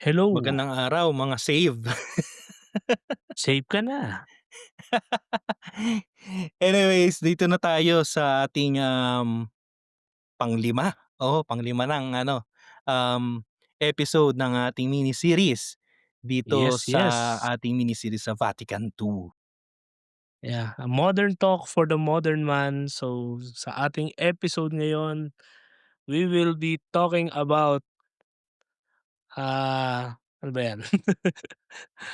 Hello, Magandang araw mga save. safe ka na. Anyways, dito na tayo sa ating, panglima, panglima ng episode ng ating mini-series dito Yes, sa yes. ating mini-series sa Vatican II. Yeah, a modern talk for the modern man. So, sa ating episode ngayon, we will be talking about, ano ba 'yan?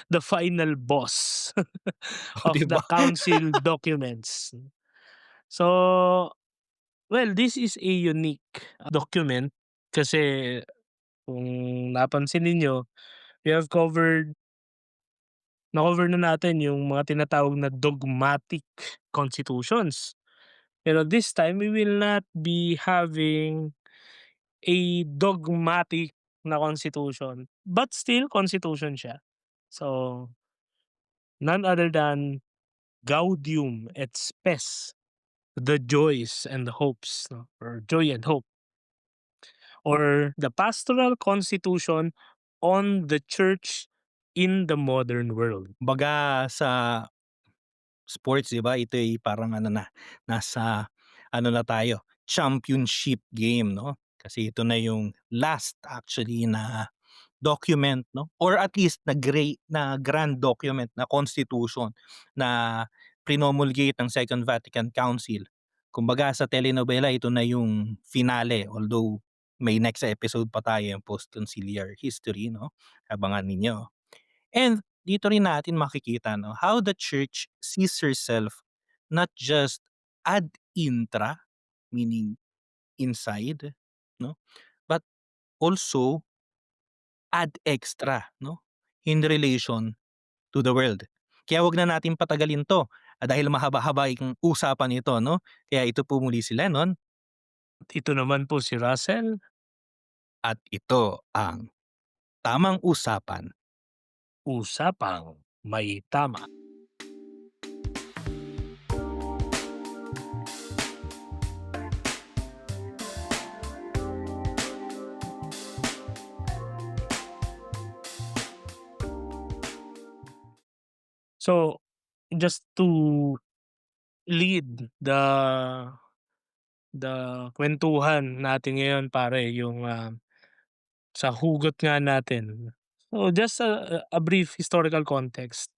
The final boss Oh, of 'di the ba? council documents. So, well, this is a unique document kasi kung napansin ninyo, we have na-cover na natin yung mga tinatawag na dogmatic constitutions. Pero this time, we will not be having a dogmatic na constitution, but still constitution siya. So, none other than Gaudium et Spes, the joys and the hopes, no? Or joy and hope, or the pastoral constitution on the church in the modern world. Kumbaga sa sports, 'di ba, ito ay parang nasa na tayo, championship game 'no? Kasi ito na yung last actually na document 'no, or at least na grand document na constitution na prinomulgate ng Second Vatican Council. Kumbaga sa telenovela ito na yung finale, although may next episode pa tayo, yung post-conciliar history 'no, abangan ninyo. And dito rin natin makikita 'no, how the church sees herself not just ad intra, meaning inside 'no, but also ad extra 'no, in relation to the world. Kaya 'wag na natin patagalin 'to, dahil mahaba-haba yung usapan ito 'no. Kaya ito po muli si Lennon Ito naman po si Russell. at ito ang Tamang Usapan. Usapang may tama. So, just to lead the kuwentuhan natin ngayon pare yung, sa hugot nga natin. So, just a brief historical context.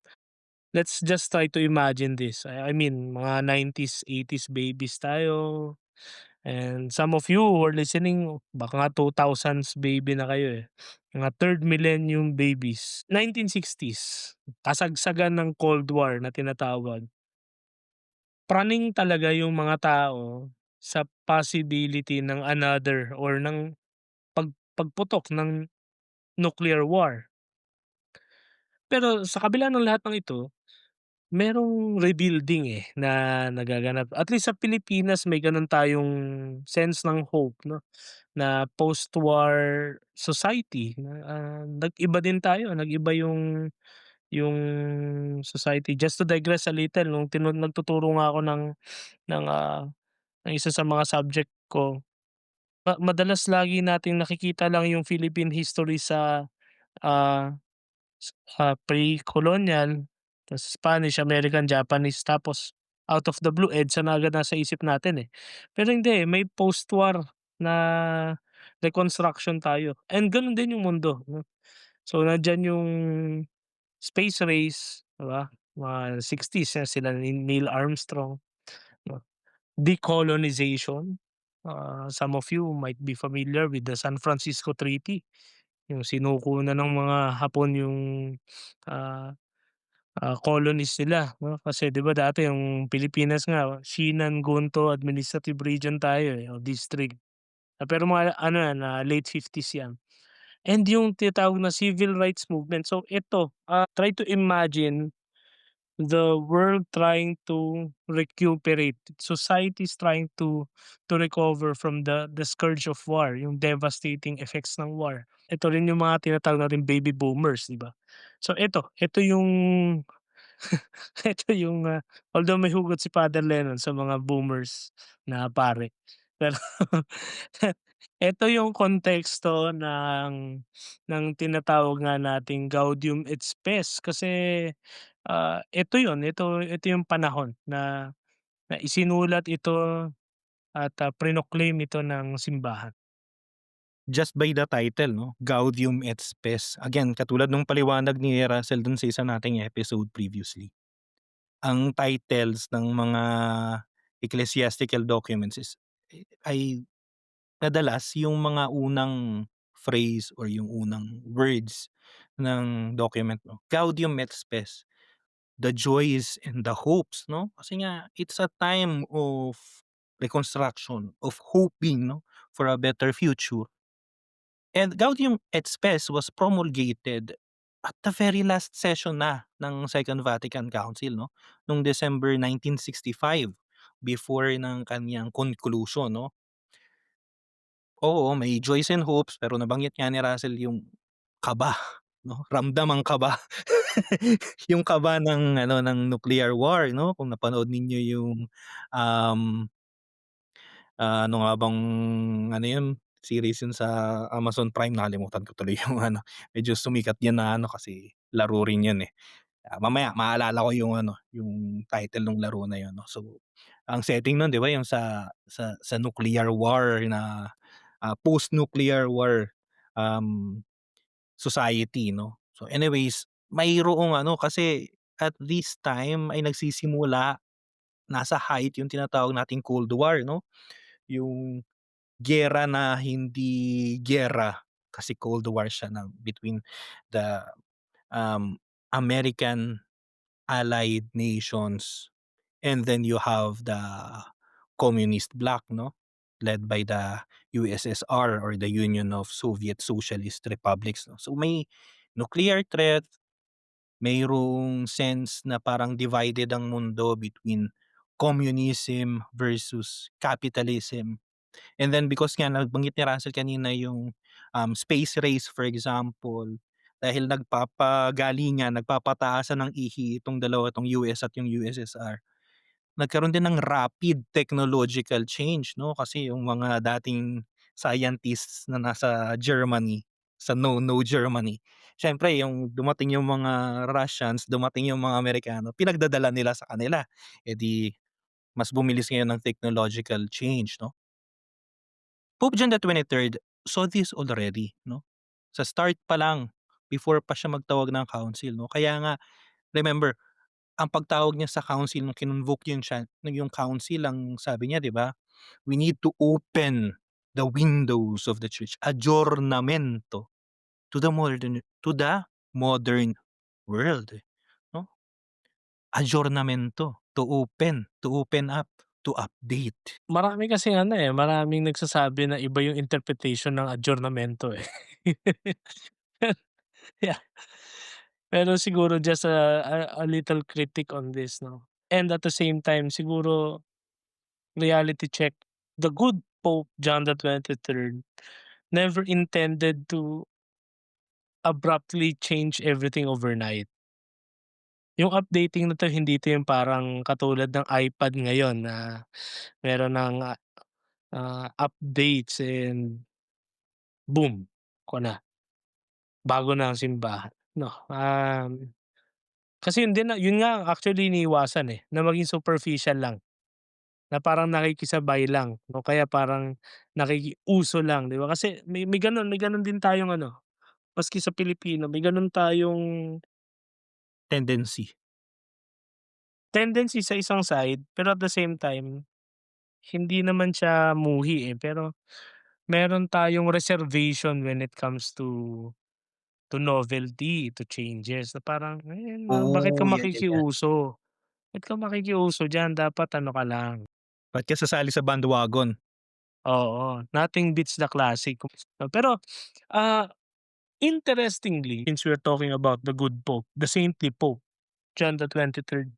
Let's just try to imagine this. I mean mga 90s, 80s babies tayo, and some of you who are listening baka nga 2000s baby na kayo, eh. Mga third millennium babies. 1960s, kasagsagan ng Cold War na tinatawag. Praning talaga yung mga tao sa possibility ng another or ng pagputok ng nuclear war. Pero sa kabila ng lahat ng ito, merong rebuilding, na nagaganap. At least sa Pilipinas may gano'n tayong sense ng hope 'no, na post-war society na, nag-iba din tayo, nag-iba yung society. Just to digress a little nung nagtuturo nga ako ng, ng isa sa mga subject ko, madalas lagi nating nakikita lang yung Philippine history sa, ah, pre-colonial, tas Spanish, American, Japanese, tapos out of the blue EDSA na agad nasa isip natin, eh. Pero hindi, may post-war na reconstruction tayo, and gano'n din yung mundo 'no. So, nandiyan yung space race, 'di ba? Mga 60s yan sila ni Neil Armstrong 'no. Decolonization, some of you might be familiar with the San Francisco Treaty, yung sinuko na ng mga Hapon yung, ah, colonies nila 'no. Kasi 'di ba dati yung Pilipinas nga Sinan-Gonto Administrative Region tayo, o district. Pero mga ano yan, late 50s yan. And yung tinatawag na civil rights movement. So ito, try to imagine the world trying to recuperate, societies trying to recover from the scourge of war, yung devastating effects ng war. Ito rin yung mga tinatawag nating baby boomers, 'di ba? So ito yung ito yung, although may hugot si Father Lennon sa mga boomers na pare, pero Ito yung konteksto ng tinatawag nga nating Gaudium et Spes kasi, ito yun, ito yung panahon na isinulat ito at, prinoclaim ito ng simbahan. Just by the title 'no, Gaudium et Spes. Again, katulad nung paliwanag ni Russell dun sa isa nating episode previously, ang titles ng mga ecclesiastical documents ay madalas yung mga unang phrase or yung unang words ng document 'no, Gaudium et Spes, the joys and the hopes 'no, kasi nga it's a time of reconstruction, of hoping 'no, for a better future. And Gaudium et Spes was promulgated at the very last session na ng Second Vatican Council 'no, nung December 1965 before ng kaniyang conclusion 'no. Oo, may joys and hopes pero nabanggit nga ni Russell yung kaba 'no, ramdam ang kaba. Yung kaba ng ano, ng nuclear war 'no, kung napanood ninyo yung, um ano nga bang ano yun, series yun sa Amazon Prime, nakalimutan ko tuloy yung ano, medyo sumikat yan na ano kasi laro rin yun, eh. Mamaya maalala ko yung ano, yung title nung laro na yun 'no. So, ang setting nun 'di ba yung sa nuclear war na, post-nuclear war, um, society 'no. So anyways, mayroong ano kasi at this time ay nagsisimula, nasa height yung tinatawag nating Cold War 'no, yung giyera na hindi giyera, kasi Cold War siya ng between the, American allied nations and then you have the communist bloc 'no, led by the USSR or the Union of Soviet Socialist Republics 'no. So may nuclear threat, mayroong sense na parang divided ang mundo between communism versus capitalism. And then because nga nabanggit ni Russell kanina yung, space race for example, dahil nagpapagalingan, nagpapataasan ng ihi itong dalawa, 'tong US at yung USSR, nagkaroon din ng rapid technological change 'no, kasi yung mga dating scientists na nasa Germany, sa no-no Germany, siyempre yung dumating yung mga Russians, dumating yung mga Amerikano, pinagdadala nila sa kanila. Eh, di mas bumilis ngayon ang technological change 'no. Pope John the 23rd saw this already 'no, sa start pa lang, before pa siya magtawag ng council 'no. Kaya nga remember, ang pagtawag niya sa council nung kinonvoke yung council, ang sabi niya 'di ba, "We need to open the windows of the church, aggiornamento to the modern world." 'No, aggiornamento, to open up, to update. Marami kasing ano, maraming nagsasabi na iba yung interpretation ng adyornamento, eh. Yeah, pero siguro just a little critic on this 'no, and at the same time siguro reality check, the good Pope John the 23rd never intended to abruptly change everything overnight. Yung updating na 'to hindi 'to yung parang katulad ng iPad ngayon na meron ng, updates and boom, ko na, bago na ang simbahan 'no. Kasi yun din na yun nga actually iniiwasan, na maging superficial lang, na parang nakikisabay lang o kaya parang nakikiuso lang, 'di ba? Kasi may gano'n din tayong ano, maski sa Pilipino may gano'n tayong Tendency. tendency sa isang side, pero at the same time hindi naman siya muhi, pero meron tayong reservation when it comes to novelty, to changes na parang, bakit ka Oh, yan. makikiuso? Ba't ka makikiuso diyan, dapat ano ka lang, Ba't ka sasali sa bandwagon? oo, nothing beats the classic. Pero, ah, interestingly, since we're talking about the good Pope, the saintly Pope, John the 23rd,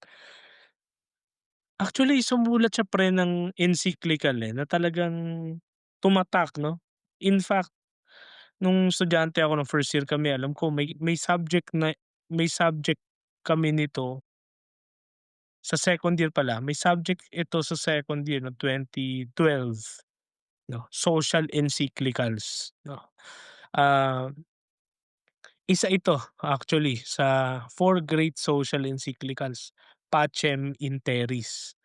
actually sumulat siya pre ng encyclical, na talagang tumatak 'no. In fact, nung estudyante ako nung first year kami, alam ko may subject kami nito sa second year pala, may subject ito sa second year no 2012 'no, social encyclicals 'no. Ah, Isa ito actually sa four great social encyclicals, Pacem in Terris,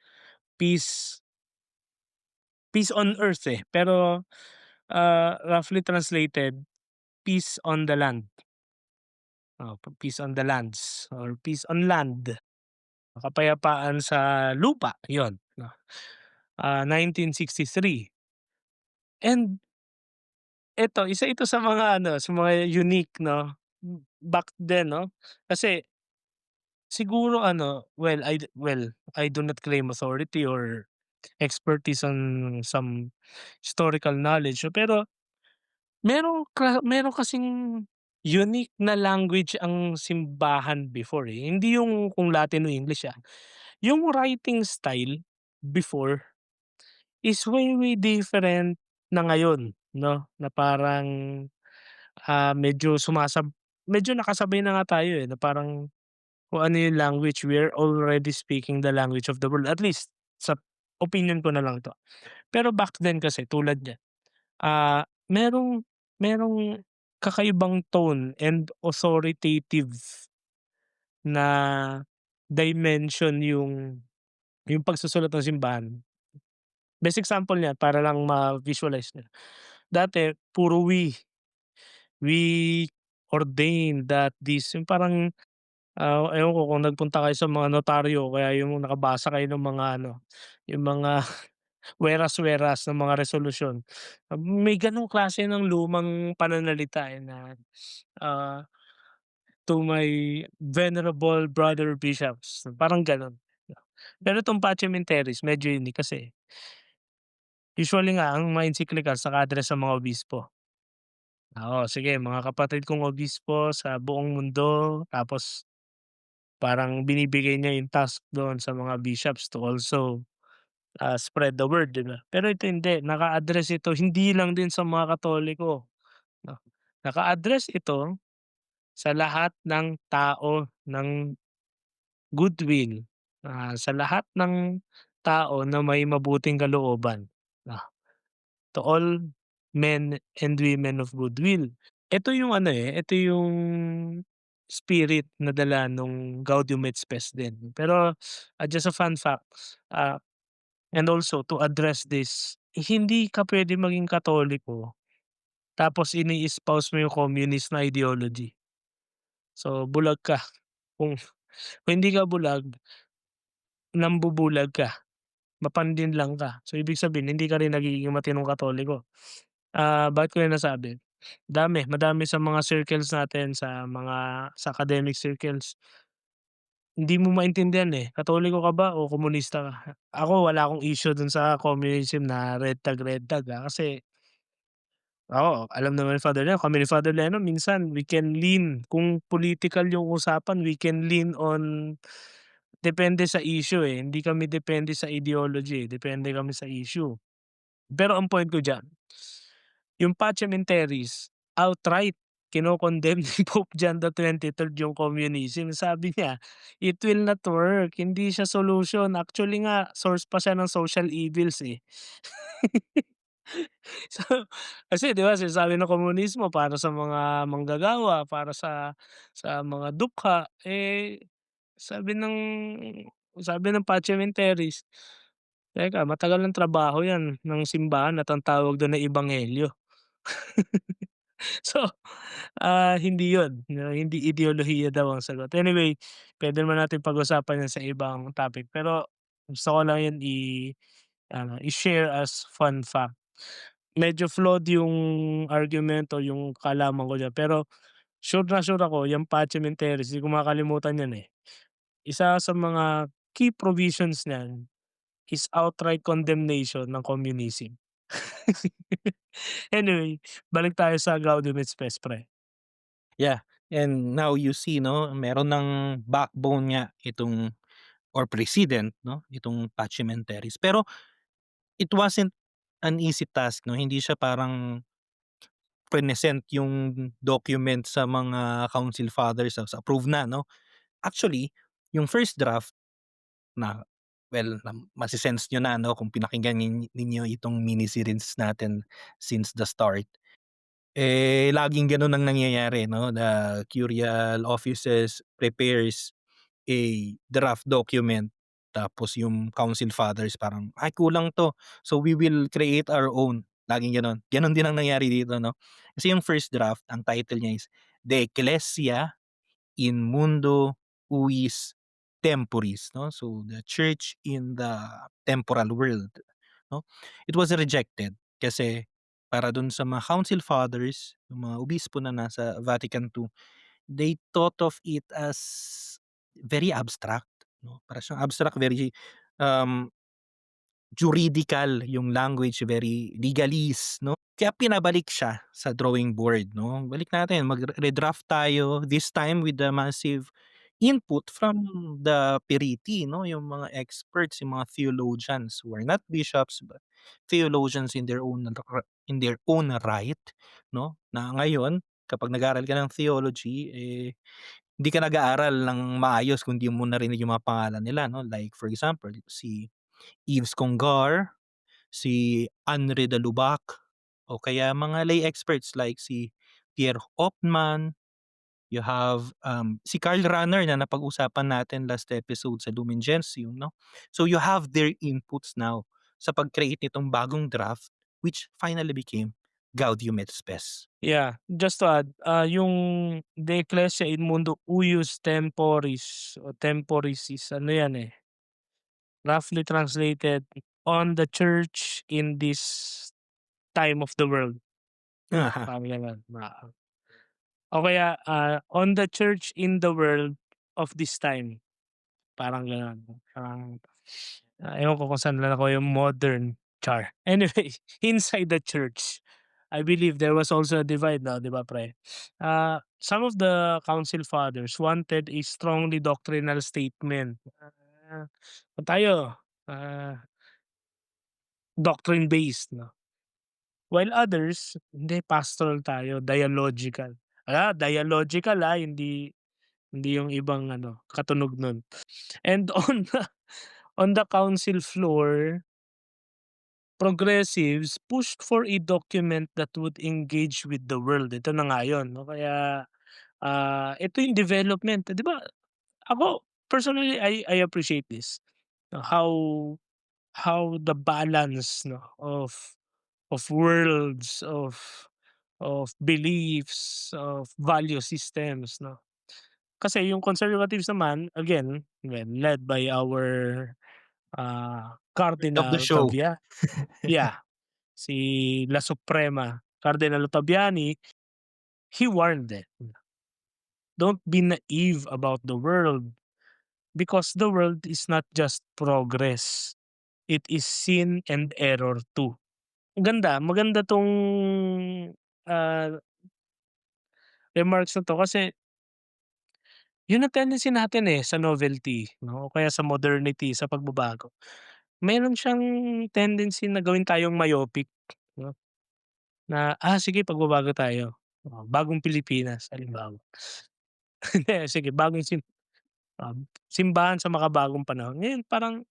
peace peace on earth, pero, roughly translated, peace on the land, peace on the lands or peace on land, kapayapaan sa lupa, yon 'no. 1963 and eto isa ito sa mga ano, sa mga unique 'no, back then 'no, kasi siguro ano, I do not claim authority or expertise on some historical knowledge, pero meron kasing unique na language ang simbahan before, hindi yung kung Latin o English, yung writing style before is way, way different na ngayon 'no, na parang, medyo medyo nakasabay na nga tayo, na parang kung ano yung language, we're already speaking the language of the world, at least sa opinion ko na lang 'to. Pero back then kasi tulad niyan, merong merong kakaibang tone and authoritative na dimension yung pagsusulat ng simbahan. Best example niyan para lang ma-visualize niyo, dati puro we ordain that this yung parang, ewan ko kung nagpunta kayo sa mga notaryo o kaya yung nakabasa kayo ng mga ano, yung mga weras-weras ng mga resolusyon. May gano'ng klase ng lumang pananalita, na, ah, "To my venerable brother bishops," parang gano'n. Pero itong Pacem in Terris medyo unique kasi usually nga ang mga encyclicals naka-address sa mga obispo. Sige mga kapatid kong obispo sa buong mundo, tapos parang binibigay niya yung task doon sa mga bishops to also, spread the word, 'di ba? Pero ito hindi, naka-address ito hindi lang din sa mga Katoliko 'no, naka-address ito sa lahat ng tao ng goodwill, sa lahat ng tao na may mabuting kalooban, ah, to all men and women of goodwill. Ito yung ano, ito yung spirit na dala nung Gaudium et Spes din. Pero, just a fun fact, ah, and also to address this, hindi ka puwedeng maging Katoliko tapos ini-espouse mo yung communist na ideology. So, bulag ka. Kung kung hindi ka bulag, nambubulag ka, mapandin lang ka. So, ibig sabihin hindi ka rin nagiging matinong Katoliko. Bakit ko yan nasabi? Madami sa mga circles natin, sa academic circles, hindi mo maintindihan, Katoliko ka ba o komunista ka? Ako wala akong issue dun sa communism na red tag, kasi alam naman ni Father Leno, kami ni Father Leno minsan we can lean kung political yung usapan, we can lean on depende sa issue, hindi kami depende sa ideology, depende kami sa issue. Pero ang point ko diyan, yung Pacementaries, outright kino-condemn ni Pope John the 23rd yung communism. Sabi niya, "It will not work, hindi siya solution, actually nga source pa siya ng social evils, eh." So, kasi 'di ba sinasabi ng komunismo para sa mga manggagawa, para sa mga dukha, sabi ng sabi ng Pacementaries, "Teka, matagal ng trabaho 'yan ng simbahan at ang tawag dun ay ebanghelyo." So, hindi 'yun, hindi ideolohiya daw ang sagot. Anyway, puwede naman natin pag-usapan 'yan sa ibang topic, pero gusto ko lang 'yun i-share as fun fact. Medyo flawed yung argument o yung kaalaman ko diyan, pero sure na sure ako yang Pacementaries di ko makakalimutan 'yan, Isa sa mga key provisions niyan is outright condemnation ng communism. Anyway, balik tayo sa Gaudium et Spes pre. Yeah, and now you see 'no, meron ng backbone nga itong or precedent 'no, itong Pacementaries. Pero it wasn't an easy task 'no, hindi siya parang prinesent yung document sa mga council fathers ta's approve na 'no. Actually, yung first draft na well, niyo na 'no kung pinakinggan ninyo itong mini-series natin since the start. Eh, laging gano'n ang nangyayari 'no, the curial offices prepares a draft document tapos yung council fathers parang, "Ay kulang 'to, so we will create our own." Laging gano'n. Gano'n din ang nangyari dito 'no. Kasi yung first draft ang title niya is The Ecclesia in Mundo Uis Temporis 'no, so the church in the temporal world 'no. It was rejected kasi para dun sa mga council fathers, yung mga obispo na nasa Vatican II, they thought of it as very abstract 'no, para siyang abstract, very, um, juridical yung language, very legalese 'no. Kaya pinabalik siya sa drawing board 'no, balik natin redraft tayo, this time with the massive input from the periti 'no, yung mga experts, yung mga theologians who are not bishops but theologians in their own right 'no, na ngayon kapag nag-aaral ka ng theology, eh, hindi ka nag-aaral ng maayos kung di mo narinig yung mga pangalan nila 'no, like for example si Yves Congar, si Henri de Lubac, o kaya mga lay experts like si Pierre Hopman, you have, si Karl Rahner na napag-usapan natin last episode sa Lumen Gentium 'no. So you have their inputs now sa pag-create nitong bagong draft which finally became Gaudium et Spes. Yeah, just to add, yung De Ecclesia in Mundo Huius Temporis o Temporis is ano yan, eh, roughly translated, "On the church in this time of the world." Aha. Parang gano'n, o kaya, "On the church in the world of this time." Parang gano'n. Parang, ewan ko kung saan lang ako yung modern, char. Anyway, inside the church, I believe there was also a divide now, 'di ba pre? Some of the council fathers wanted a strongly doctrinal statement. Tayo, ah, doctrine based 'no, while others, hindi pastoral tayo, dialogical. Dialogical, hindi hindi yung ibang ano, katunog nun. And on the council floor, progressives pushed for a document that would engage with the world. Ito na nga yun 'no, kaya, ito yung development, 'di ba? Ako personally, I appreciate this, how the balance 'no of worlds, of beliefs, of value systems 'no. Kasi yung conservatives naman, again, led by our, Of the Cardinal show. Yeah, si La Suprema, Cardinal Ottaviani, he warned them, "Don't be naive about the world because the world is not just progress, it is sin and error too." Ang ganda, maganda 'tong, ah, remarks na 'to kasi yun ang tendency natin, eh, sa novelty 'no o kaya sa modernity, sa pagbabago. Meron siyang tendency na gawin tayong myopic 'no, na, sige pagbabago tayo, bagong Pilipinas halimbawa. Hindi, sige bagong simbahan sa makabagong panahon. Ngayon parang,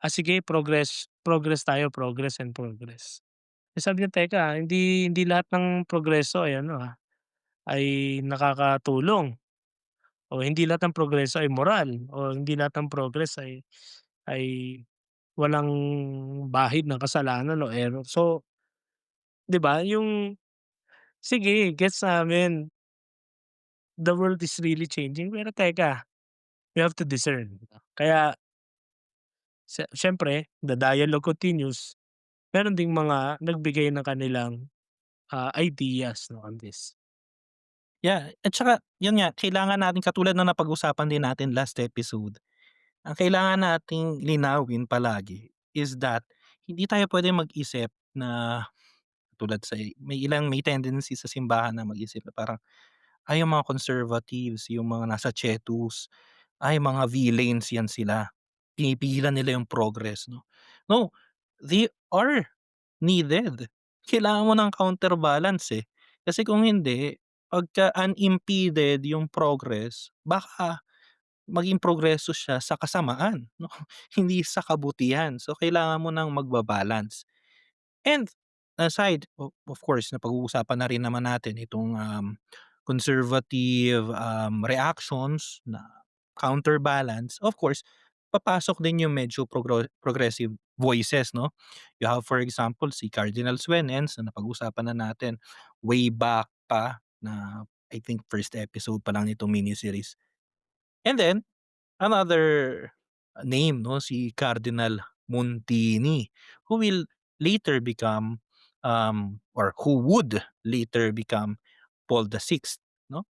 sige progress progress tayo, progress and progress. Eh, sabi niya, "Teka, hindi lahat ng progreso ay ano, ay nakakatulong o hindi lahat ng progreso ay moral o hindi lahat ng progress ay walang bahid ng kasalanan o error." So, 'di ba yung sige gets namin the world is really changing pero teka, we have to discern. Kaya siyempre the dialogue continues, meron ding mga nagbigay ng kanilang, ideas 'no on this. Yeah, at saka yun nga kailangan natin katulad ng napag-usapan din natin last episode, ang kailangan nating linawin palagi is that hindi tayo puwedeng mag-isip na tulad sa may tendency sa simbahan na mag-isip na parang, ay yung mga conservatives, yung mga nasa Chetus, ay mga villains yan sila. Pinipigilan nila yung progress 'no. No, they are needed. Kailangan mo ng counterbalance, eh. Kasi kung hindi, pagka unimpeded yung progress, baka maging progreso siya sa kasamaan 'no, hindi sa kabutihan. So, kailangan mo ng magba-balance. And aside of course napag-uusapan na rin naman natin itong, conservative, reactions na counterbalance. Of course, papasok din yung medyo progressive voices 'no. You have for example si Cardinal Suenens na napag-usapan na natin way back pa na I think first episode pa lang nitong miniseries. And then another name 'no, si Cardinal Montini, who will later become, or who would later become Paul VI 'no,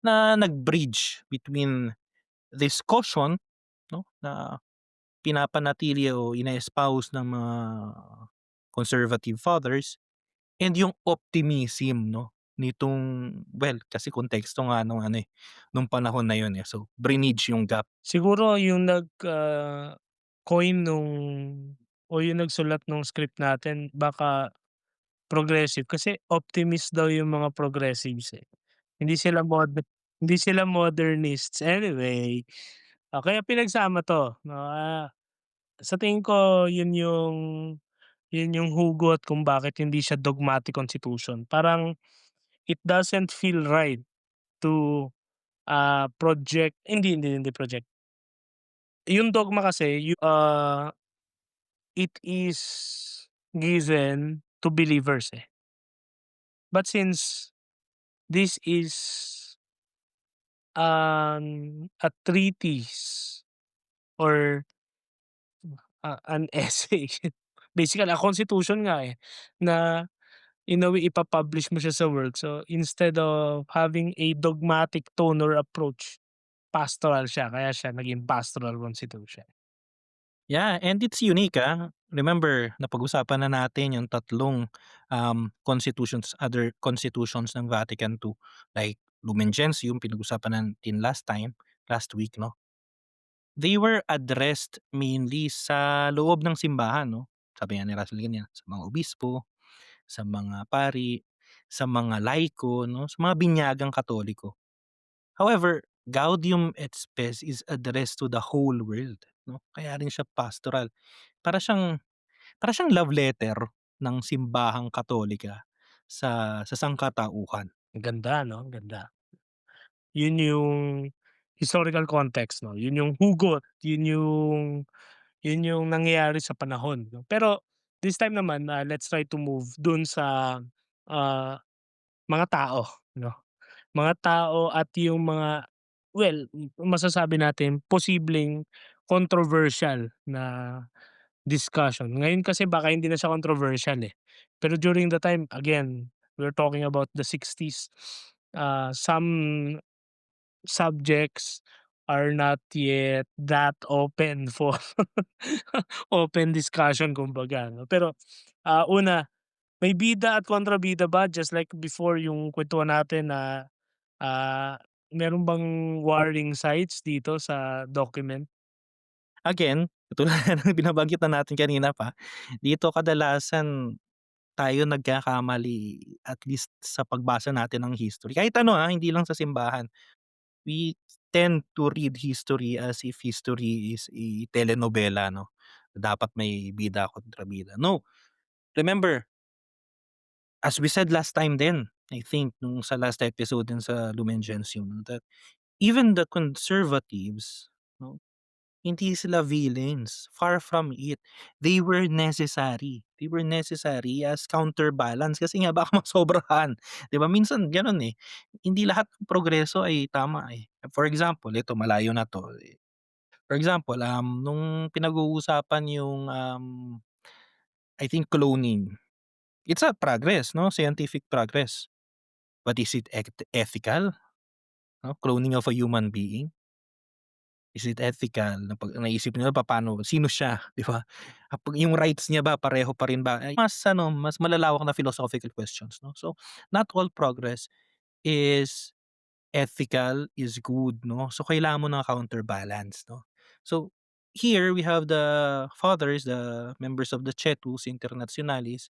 na nag-bridge between this caution 'no, na pinapanatili o ine-espouse ng mga conservative fathers and yung optimism 'no, nitong well, kasi konteksto nga nung ano, eh, nung panahon na yun, eh. So, brinidge yung gap. Siguro yung coin nung o yung nagsulat nung script natin baka progressive kasi optimist daw yung mga progressives, eh. Hindi sila hindi sila modernists. Anyway, kaya pinagsama 'to 'no, sa tingin ko yun yung hugot kung bakit hindi siya dogmatic constitution. Parang it doesn't feel right to, project hindi project. Yung dogma kasi it is given to believers, eh. But since this is, a treatise or, an essay, basically a constitution nga, eh, na in a way ipa-publish mo siya sa work. So, instead of having a dogmatic tone or approach, pastoral siya kaya siya naging pastoral constitution. Yeah, and it's unique, Remember napag-usapan na natin yung tatlong, other constitutions ng Vatican II, like Lumen Gentium pinag-usapan natin last week 'no. They were addressed mainly sa loob ng simbahan 'no. Sabi nga ni Russell ganyan, sa mga obispo, sa mga pari, sa mga laiko 'no, sa mga binyagang Katoliko. However, Gaudium et Spes is addressed to the whole world 'no, kaya rin siya pastoral. Para siyang para siyang love letter ng simbahang Katolika sa sangkatauhan. Ang ganda 'no, ang ganda. Yun yung historical context 'no, yun yung hugot, yun yung nangyayari sa panahon 'no. Pero this time naman, let's try to move dun sa, ah, mga tao 'no. Mga tao at yung mga well, masasabi natin posibleng controversial na discussion. Ngayon kasi baka hindi na siya controversial, eh. Pero during the time, again, we're talking about the 60s, some subjects are not yet that open for open discussion kumbaga 'no. Pero, una, may bida at kontrabida ba just like before yung kuwentuhan natin na, meron bang warring sides dito sa document? Again, katulad ng binabanggit na natin kanina pa, dito kadalasan tayo nagkakamali at least sa pagbasa natin ng history. Kahit ano, hindi lang sa simbahan. We tend to read history as if history is a telenovela 'no, dapat may bida kontrabida. No, remember, as we said last time din, I think nung sa last episode din sa Lumen Gentium 'no, that even the conservatives 'no, hindi sila villains, far from it. They were necessary. They were necessary as counterbalance kasi nga baka masobrahan, 'di ba? Minsan gano'n, eh. Hindi lahat ng progreso ay tama, eh. For example, ito malayo na 'to, eh. For example, nung pinag-uusapan yung, I think cloning. It's a progress 'no, scientific progress. But is it ethical 'no, cloning of a human being? Is it ethical na 'pag naisip nila papaano sino siya, 'di ba? Kapag yung rights niya ba pareho pa rin ba, ay mas ano, mas malalawak na philosophical questions 'no. So, not all progress is ethical, is good 'no. So, kailangan mo ng counterbalance 'no. So, here we have the fathers, the members of the Cetus Internationalis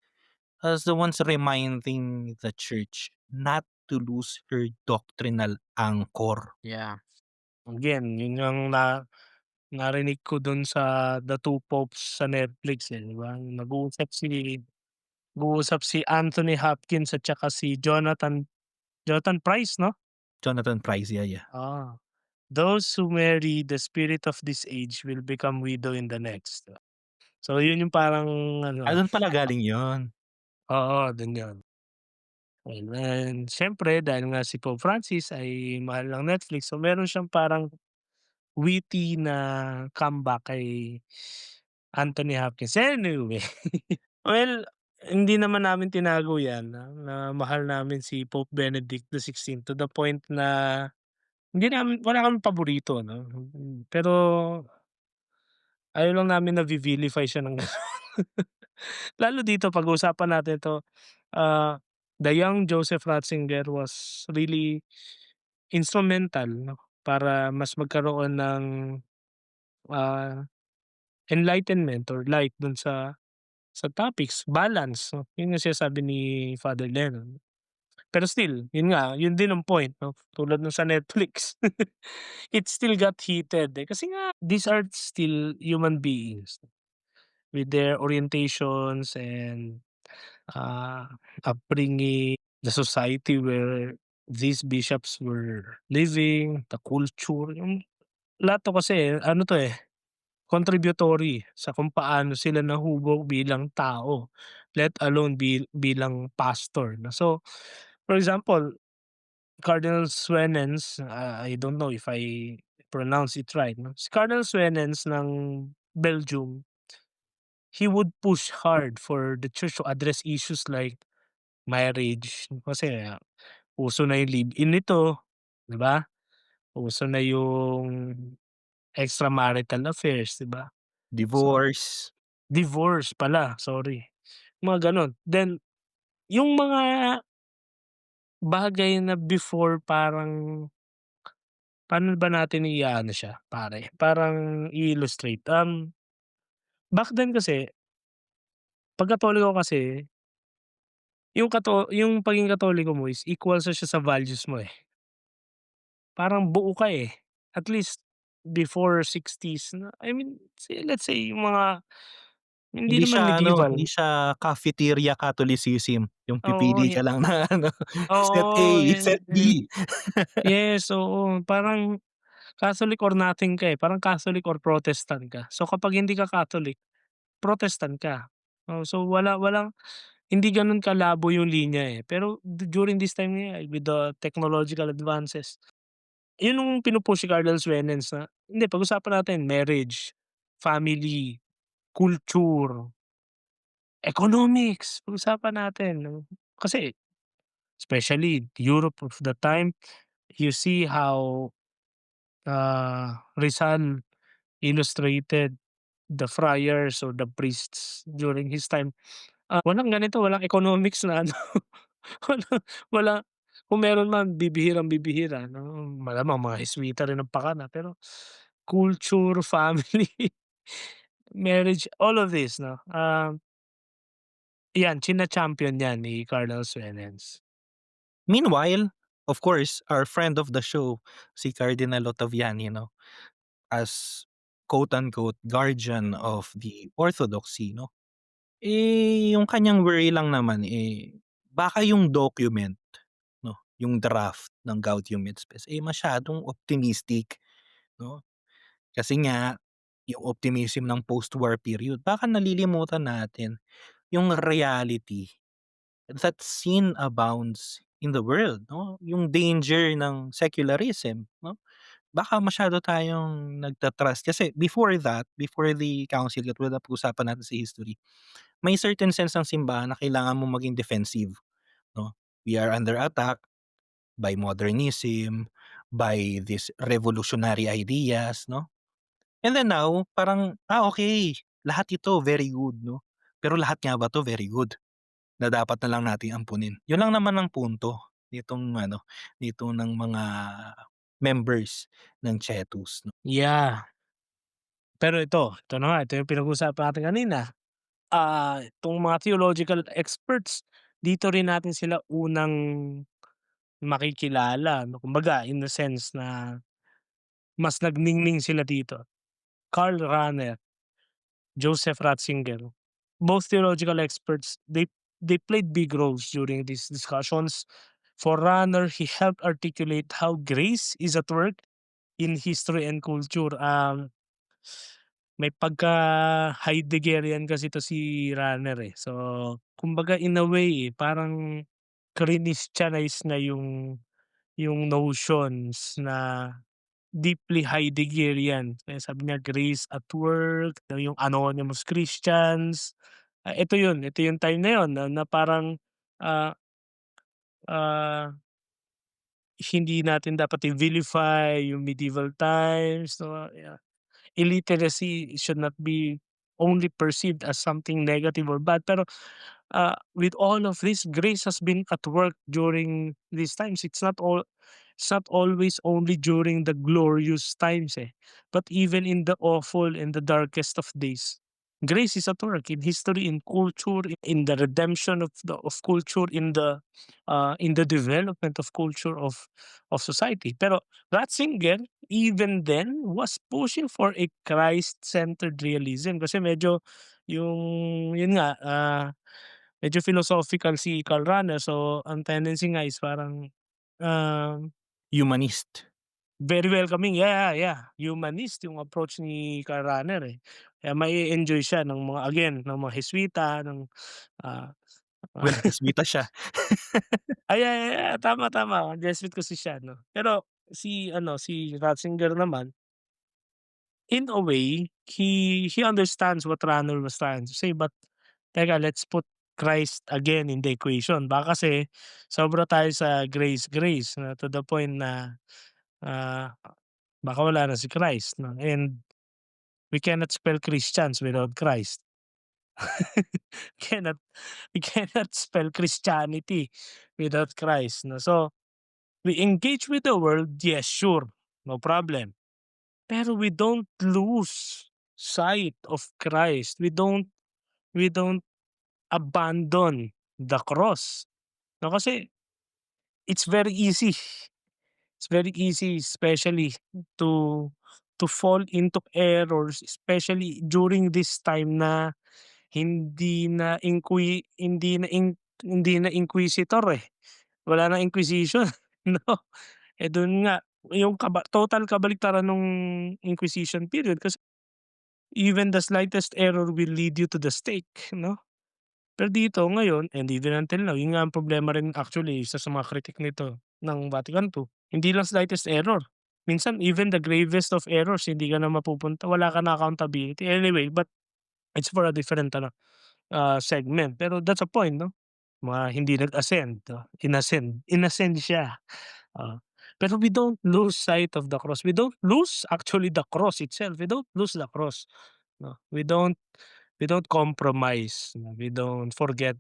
as the ones reminding the church not to lose her doctrinal anchor. Yeah. Again, yun yung narinig ko dun sa The Two Popes sa Netflix, eh, 'di ba? Nag-uusap si Anthony Hopkins at tsaka si Jonathan Pryce 'no? Jonathan Pryce, yeah, yeah. Ah, "Those who marry the spirit of this age will become widow in the next." So yun yung parang ano, Dun pala galing yun. oo, dun yun. And then siyempre dahil nga si Pope Francis ay mahal ng Netflix, so meron siyang parang witty na comeback kay Anthony Hopkins. Anyway, well, hindi naman namin tinago 'yan na mahal namin si Pope Benedict XVI to the point na wala kaming paborito 'no, pero ayaw lang namin navi-vilify siya ng gano'n. Lalo dito pag-uusapan natin 'to, the young Joseph Ratzinger was really instrumental 'no, para mas magkaroon ng, ah, enlightenment or light dun sa topics, balance 'no, yun yung sinasabi ni Father Lennon. Pero still, yun nga, yun din ang point 'no, tulad nung sa Netflix, it still got heated, eh, kasi nga these are still human beings with their orientations and, ah, upbringing, the society where these bishops were living, the culture, yung lahat 'to kasi ano 'to, eh, contributory sa kung paano sila nahubog bilang tao, let alone bilang pastor 'no. So, for example, Cardinal Suenens, I don't know if I pronounce it right 'no, si Cardinal Suenens ng Belgium, he would push hard for the church to address issues like marriage kasi uso na yung live-in nito, 'di ba? Uso na yung extramarital affairs, 'di ba? So, Divorce. divorce pala, sorry, mga gano'n. Then yung mga bagay na before parang paano ba natin i-aano siya pare, parang i-illustrate, back then kasi 'pag Katoliko kasi yung pagiging Katoliko mo is equal siya sa values mo, eh. Parang buo ka, eh, at least before 60s na I mean, let's say yung mga hindi Hindi naman siya ano, medieval, hindi siya cafeteria Catholicism, yung oo, pipili ka lang na ano, set A, oo, set B. yes, oo, parang Catholic or nothing ka, eh, parang Catholic or Protestant ka. So, kapag hindi ka Catholic, Protestant ka. Oh, so walang hindi gano'n kalabo yung linya, eh. Pero during this time nga with the technological advances, yun yung pinu-push ni Cardinal Suenens na, "Hindi, pag-usapan natin marriage, family, culture, economics, pag-usapan natin." Kasi especially Europe of the time, you see how, Rizal illustrated the friars or the priests during his time. Walang ganito, walang economics na ano, wala wala kung meron man bibihirang-bibihira 'no, malamang mga Jesuita rin ang pakana pero culture, family, marriage, all of this 'no, 'yan china-champion 'yan ni Cardinal Suenens. Meanwhile, of course, our friend of the show, si Cardinal Ottaviani 'no, as quote unquote "guardian of the orthodoxy" 'no, yung kanyang worry lang naman, baka yung document 'no, yung draft ng Gaudium et Spes, masyadong optimistic 'no. Kasi nga, yung optimism ng post-war period baka nalilimutan natin yung reality that sin abounds in the world 'no, yung danger ng secularism 'no. Baka masyado tayong nagta-trust kasi before that, before the council katulad ng pag-usapan natin sa history, may certain sense ng simbahan na kailangan mong maging defensive 'no. We are under attack by modernism, by these revolutionary ideas 'no. And then now parang, okay, lahat ito very good 'no, pero lahat nga ba 'to very good? Na dapat na lang nating ampunin. Yun lang naman ang punto nitong ano, nito ng mga members ng CHETUS 'no. Yeah, pero ito na nga, ito yung pinag-usapan natin kanina, itong mga theological experts, dito rin natin sila unang makikilala 'no, kumbaga in the sense na mas nagningning sila dito. Karl Rahner, Joseph Ratzinger, both theological experts, they played big roles during these discussions. For Rahner, he helped articulate how grace is at work in history and culture. May pagka-Heideggerian kasi 'to si Rahner, eh. So, kumbaga in a way, parang Christianize na yung notions na deeply Heideggerian. Kaya sabi niya, grace at work, yung anonymous Christians. Ito yung time na yun na parang, ah, ah, hindi natin dapat i-vilify yung medieval times, 'no, yeah. Illiteracy should not be only perceived as something negative or bad, pero with all of this, grace has been at work during these times. It's not always only during the glorious times, eh, but even in the awful and the darkest of days. Grace is at work in history, in culture, in the redemption of culture, in the development of culture of society. Pero Ratzinger, even then, was pushing for a Christ-centered realism kasi medyo yun nga, medyo philosophical si Karl Rahner, so ang tendency nga is parang, um, Humanist. very welcoming, yeah, yeah, humanist yung approach ni Karl Rahner, eh. Kaya ma-e-enjoy siya ng mga again, ng mga Heswita, ng, ah, Well, Jesuita siya. tama, tama, Jesuit kasi siya 'no. Pero si ano, si Ratzinger naman, in a way, he understands what Rahner was trying to say, but teka, let's put Christ again in the equation. Baka kasi sobra tayo sa grace, grace na to the point na, ah, baka wala na si Christ 'no, and we cannot spell Christians without Christ. Cannot we cannot spell Christianity without Christ 'no. So, we engage with the world, yes, sure, no problem. Pero we don't lose sight of Christ. We don't abandon the cross 'no, kasi it's very easy. It's very easy, especially to fall into errors, especially during this time na hindi na inquisitor, eh, wala ng inquisition 'no. Eh, dun nga yung total kabaliktaran nung inquisition period kasi even the slightest error will lead you to the stake 'no. Pero dito ngayon and even until now, yun nga ang problema rin actually isa sa mga kritik nito ng Vatican II, hindi lang slightest error. Minsan even the gravest of errors hindi ka na mapupunta, wala ka na accountability. Anyway, but it's for a different ano, segment. Pero that's a point 'no, mga hindi nag-ascend, inascend siya, oo. Pero we don't lose sight of the cross. We don't lose actually the cross itself, we don't lose the cross, 'no. We don't compromise, we don't forget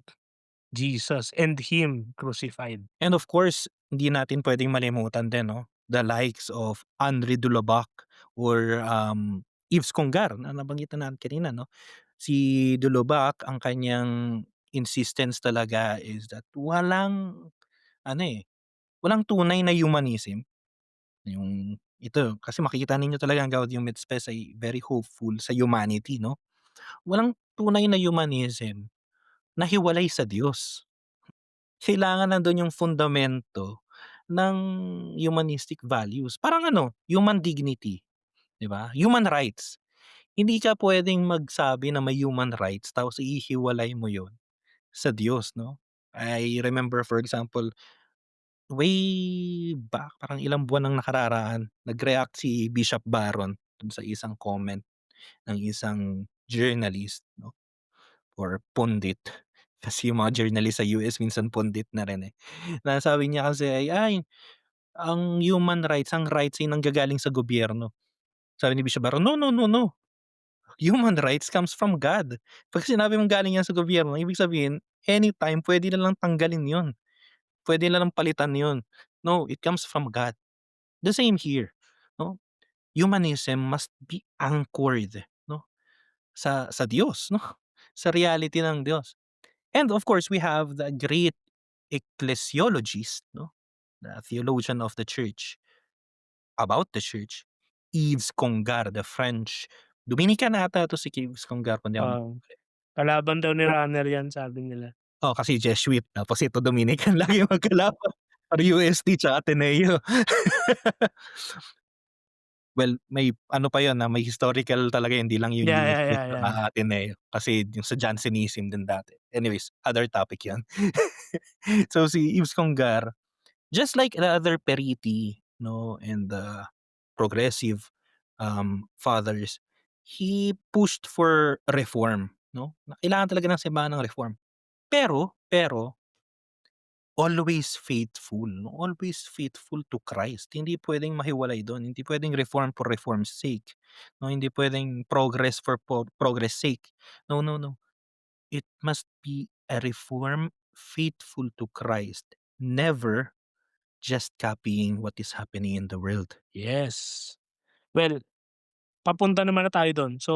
Jesus and Him crucified. And of course, hindi natin puwedeng malimutan din 'no, the likes of Henri Dulabac or, Yves Congar na nabanggit na natin kanina 'no. Si Dulabac ang kanyang insistence talaga is that walang ano, walang tunay na humanism, yung ito kasi makikita ninyo talaga ang Gaudium et Spes ay very hopeful sa humanity 'no. Walang tunay na humanism na hiwalay sa Diyos. Kailangan nandun yung fundamento ng humanistic values. Parang ano, human dignity, 'di ba? Human rights. Hindi ka puwedeng magsabi na may human rights tapos ihiwalay mo yun sa Diyos 'no? I remember for example, way back parang ilang buwan ng nakararaan, nag-react si Bishop Barron dun sa isang comment ng isang journalist 'no, or pundit. Kasi yung mga journalist sa US minsan pundit na rin, eh. Na sabi niya kasi ay, ang human rights, ang rights ay nanggagaling sa gobyerno. Sabi ni Bishop Barron, "No, no, no, no. Human rights comes from God." 'Pag sinabi mong galing yan sa gobyerno, ibig sabihin anytime puwede nilang tanggalin yun, puwede nilang palitan yun. No, it comes from God. The same here, 'no? Humanism must be anchored 'no, sa Diyos 'no, sa reality ng Diyos. And of course, we have the great ecclesiologist 'no, the theologian of the church, about the church. Yves Congar, the French Dominican ata 'to si Yves Congar kung di ako Oo, kalaban daw ni Runner 'yan sabi nila. oo, kasi Jesuit tapos ito Dominican lagi magkalaban or UST tsaka Ateneo. Well, may ano pa yun, may historical talaga hindi lang yung Yeah, yeah, UST yeah, tsaka yeah. Ateneo kasi yung sa Jansenism din dati. Anyways, other topic yun. So si Yves Congar, just like the other Periti 'no, and the progressive, fathers, he pushed for reform 'no, na kailangan talaga ng simbahan ng reform. Pero always faithful 'no, always faithful to Christ. Hindi puwedeng mahiwalay dun, hindi puwedeng reform for reform's sake 'no, hindi puwedeng progress for progress sake. No, no, no. It must be a reform faithful to Christ, never just copying what is happening in the world. Yes. Well, papunta naman na tayo dun. So,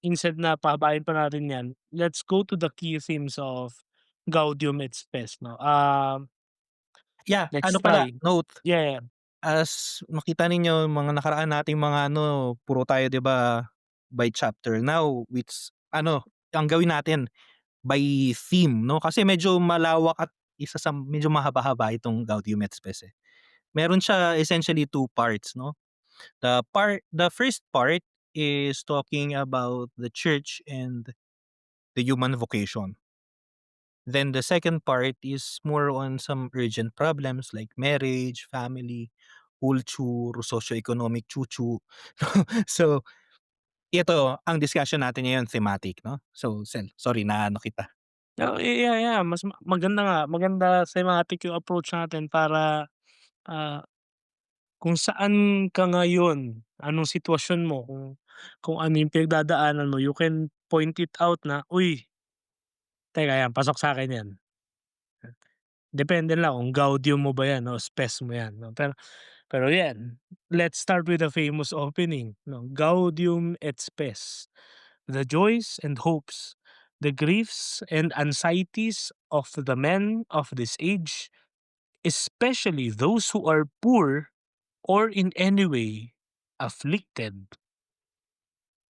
instead na pahabain pa natin 'yan, let's go to the key themes of Gaudium et Spes 'no. Yeah, Let's ano pala, try. note, Yeah, as makita ninyo mga nakaraan nating mga ano, puro tayo 'di ba, by chapter. Now which ano, ang gawin natin by theme 'no, kasi medyo malawak at isa sa medyo mahaba-haba itong Gaudium et Spes, eh. Meron siya essentially two parts 'no. The first part is talking about the church and the human vocation. Then the second part is more on some urgent problems like marriage, family, culture, socioeconomic chuchu. So, ito ang discussion natin ngayon thematic 'no. So, sorry naano kita. oh, yeah, yeah, mas maganda nga, maganda thematic yung approach natin para, ah, kung saan ka ngayon, anong sitwasyon mo, kung ano yung pinagdadaanan mo, you can point it out na, "Uy, teka yan, pasok sa'kin yan." Depende lang kung Gaudium mo ba yan o Spes mo yan 'no. Pero yan, let's start with the famous opening 'no, Gaudium et Spes. The joys and hopes, the griefs and anxieties of the men of this age, especially those who are poor or in any way afflicted,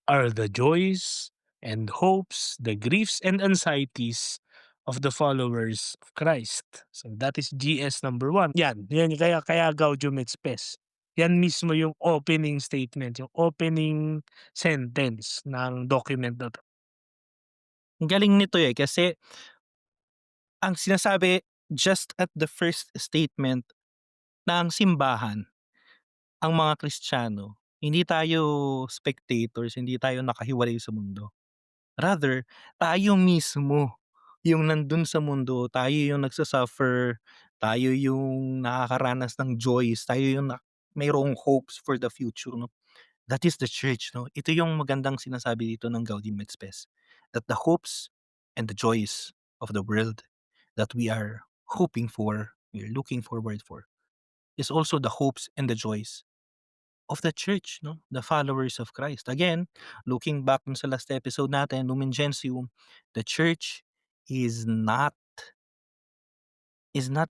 are the joys and hopes, the griefs and anxieties of the followers of Christ. So that is GS number one. Yan kaya Gaudium et Spes. Yan mismo yung opening statement, yung opening sentence ng document na 'to. Ang galing nito, eh, kasi ang sinasabi just at the first statement na ang simbahan, ang mga Kristiyano, hindi tayo spectators, hindi tayo nakahiwalay sa mundo. Rather, tayo mismo yung nandun sa mundo, tayo yung nagsa-suffer, tayo yung nakakaranas ng joys, tayo yung mayroong hopes for the future 'no. That is the church 'no. Ito yung magandang sinasabi dito ng Gaudium et Spes, that the hopes and the joys of the world that we are hoping for, we are looking forward for, is also the hopes and the joys of the church 'no, the followers of Christ. Again, looking back dun sa last episode natin, Lumen Gentium, the church is not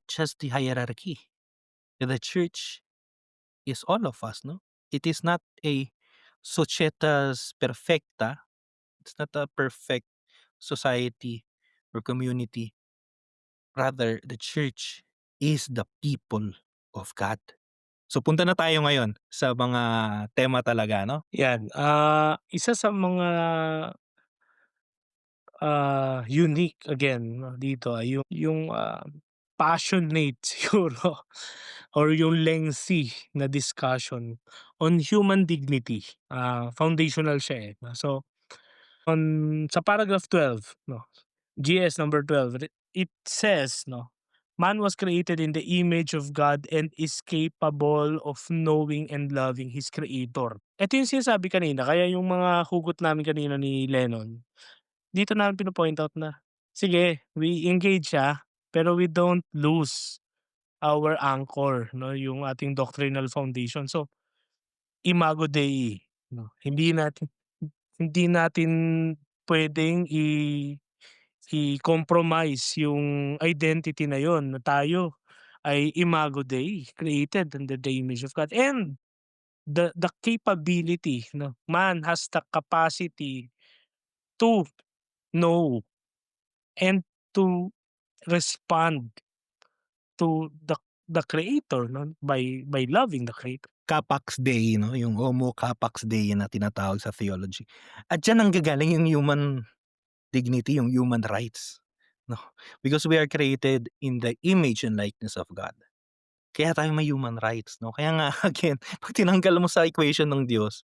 just the hierarchy. The church is all of us 'no. It is not a societas perfecta, it's not a perfect society or community. Rather, the church is the people of God. So punta na tayo ngayon sa mga tema talaga 'no. Yan, isa sa mga, unique again 'no dito ay yung, passionate siguro or yung lengthy na discussion on human dignity. Foundational siya, eh. So, sa paragraph 12 'no, GS number 12, it says 'no, "Man was created in the image of God and is capable of knowing and loving his creator." Ito yung sinasabi kanina, kaya yung mga hugot namin kanina ni Lennon, dito namin pino-point out na, sige, we engage siya, pero we don't lose our anchor 'no, yung ating doctrinal foundation. So, Imago Dei 'no, hindi natin puwedeng i-compromise yung identity na yun na tayo ay Imago Dei, created in the image of God. And the capability 'no, man has the capacity to know and to respond to the creator 'no, by loving the creator. Capax Dei 'no, yung Homo Capax Dei na tinatawag sa theology. At diyan nanggagaling yung human dignity, yung human rights 'no, because we are created in the image and likeness of God. Kaya tayo may human rights 'no, kaya nga again 'pag tinanggal mo sa equation ng Diyos,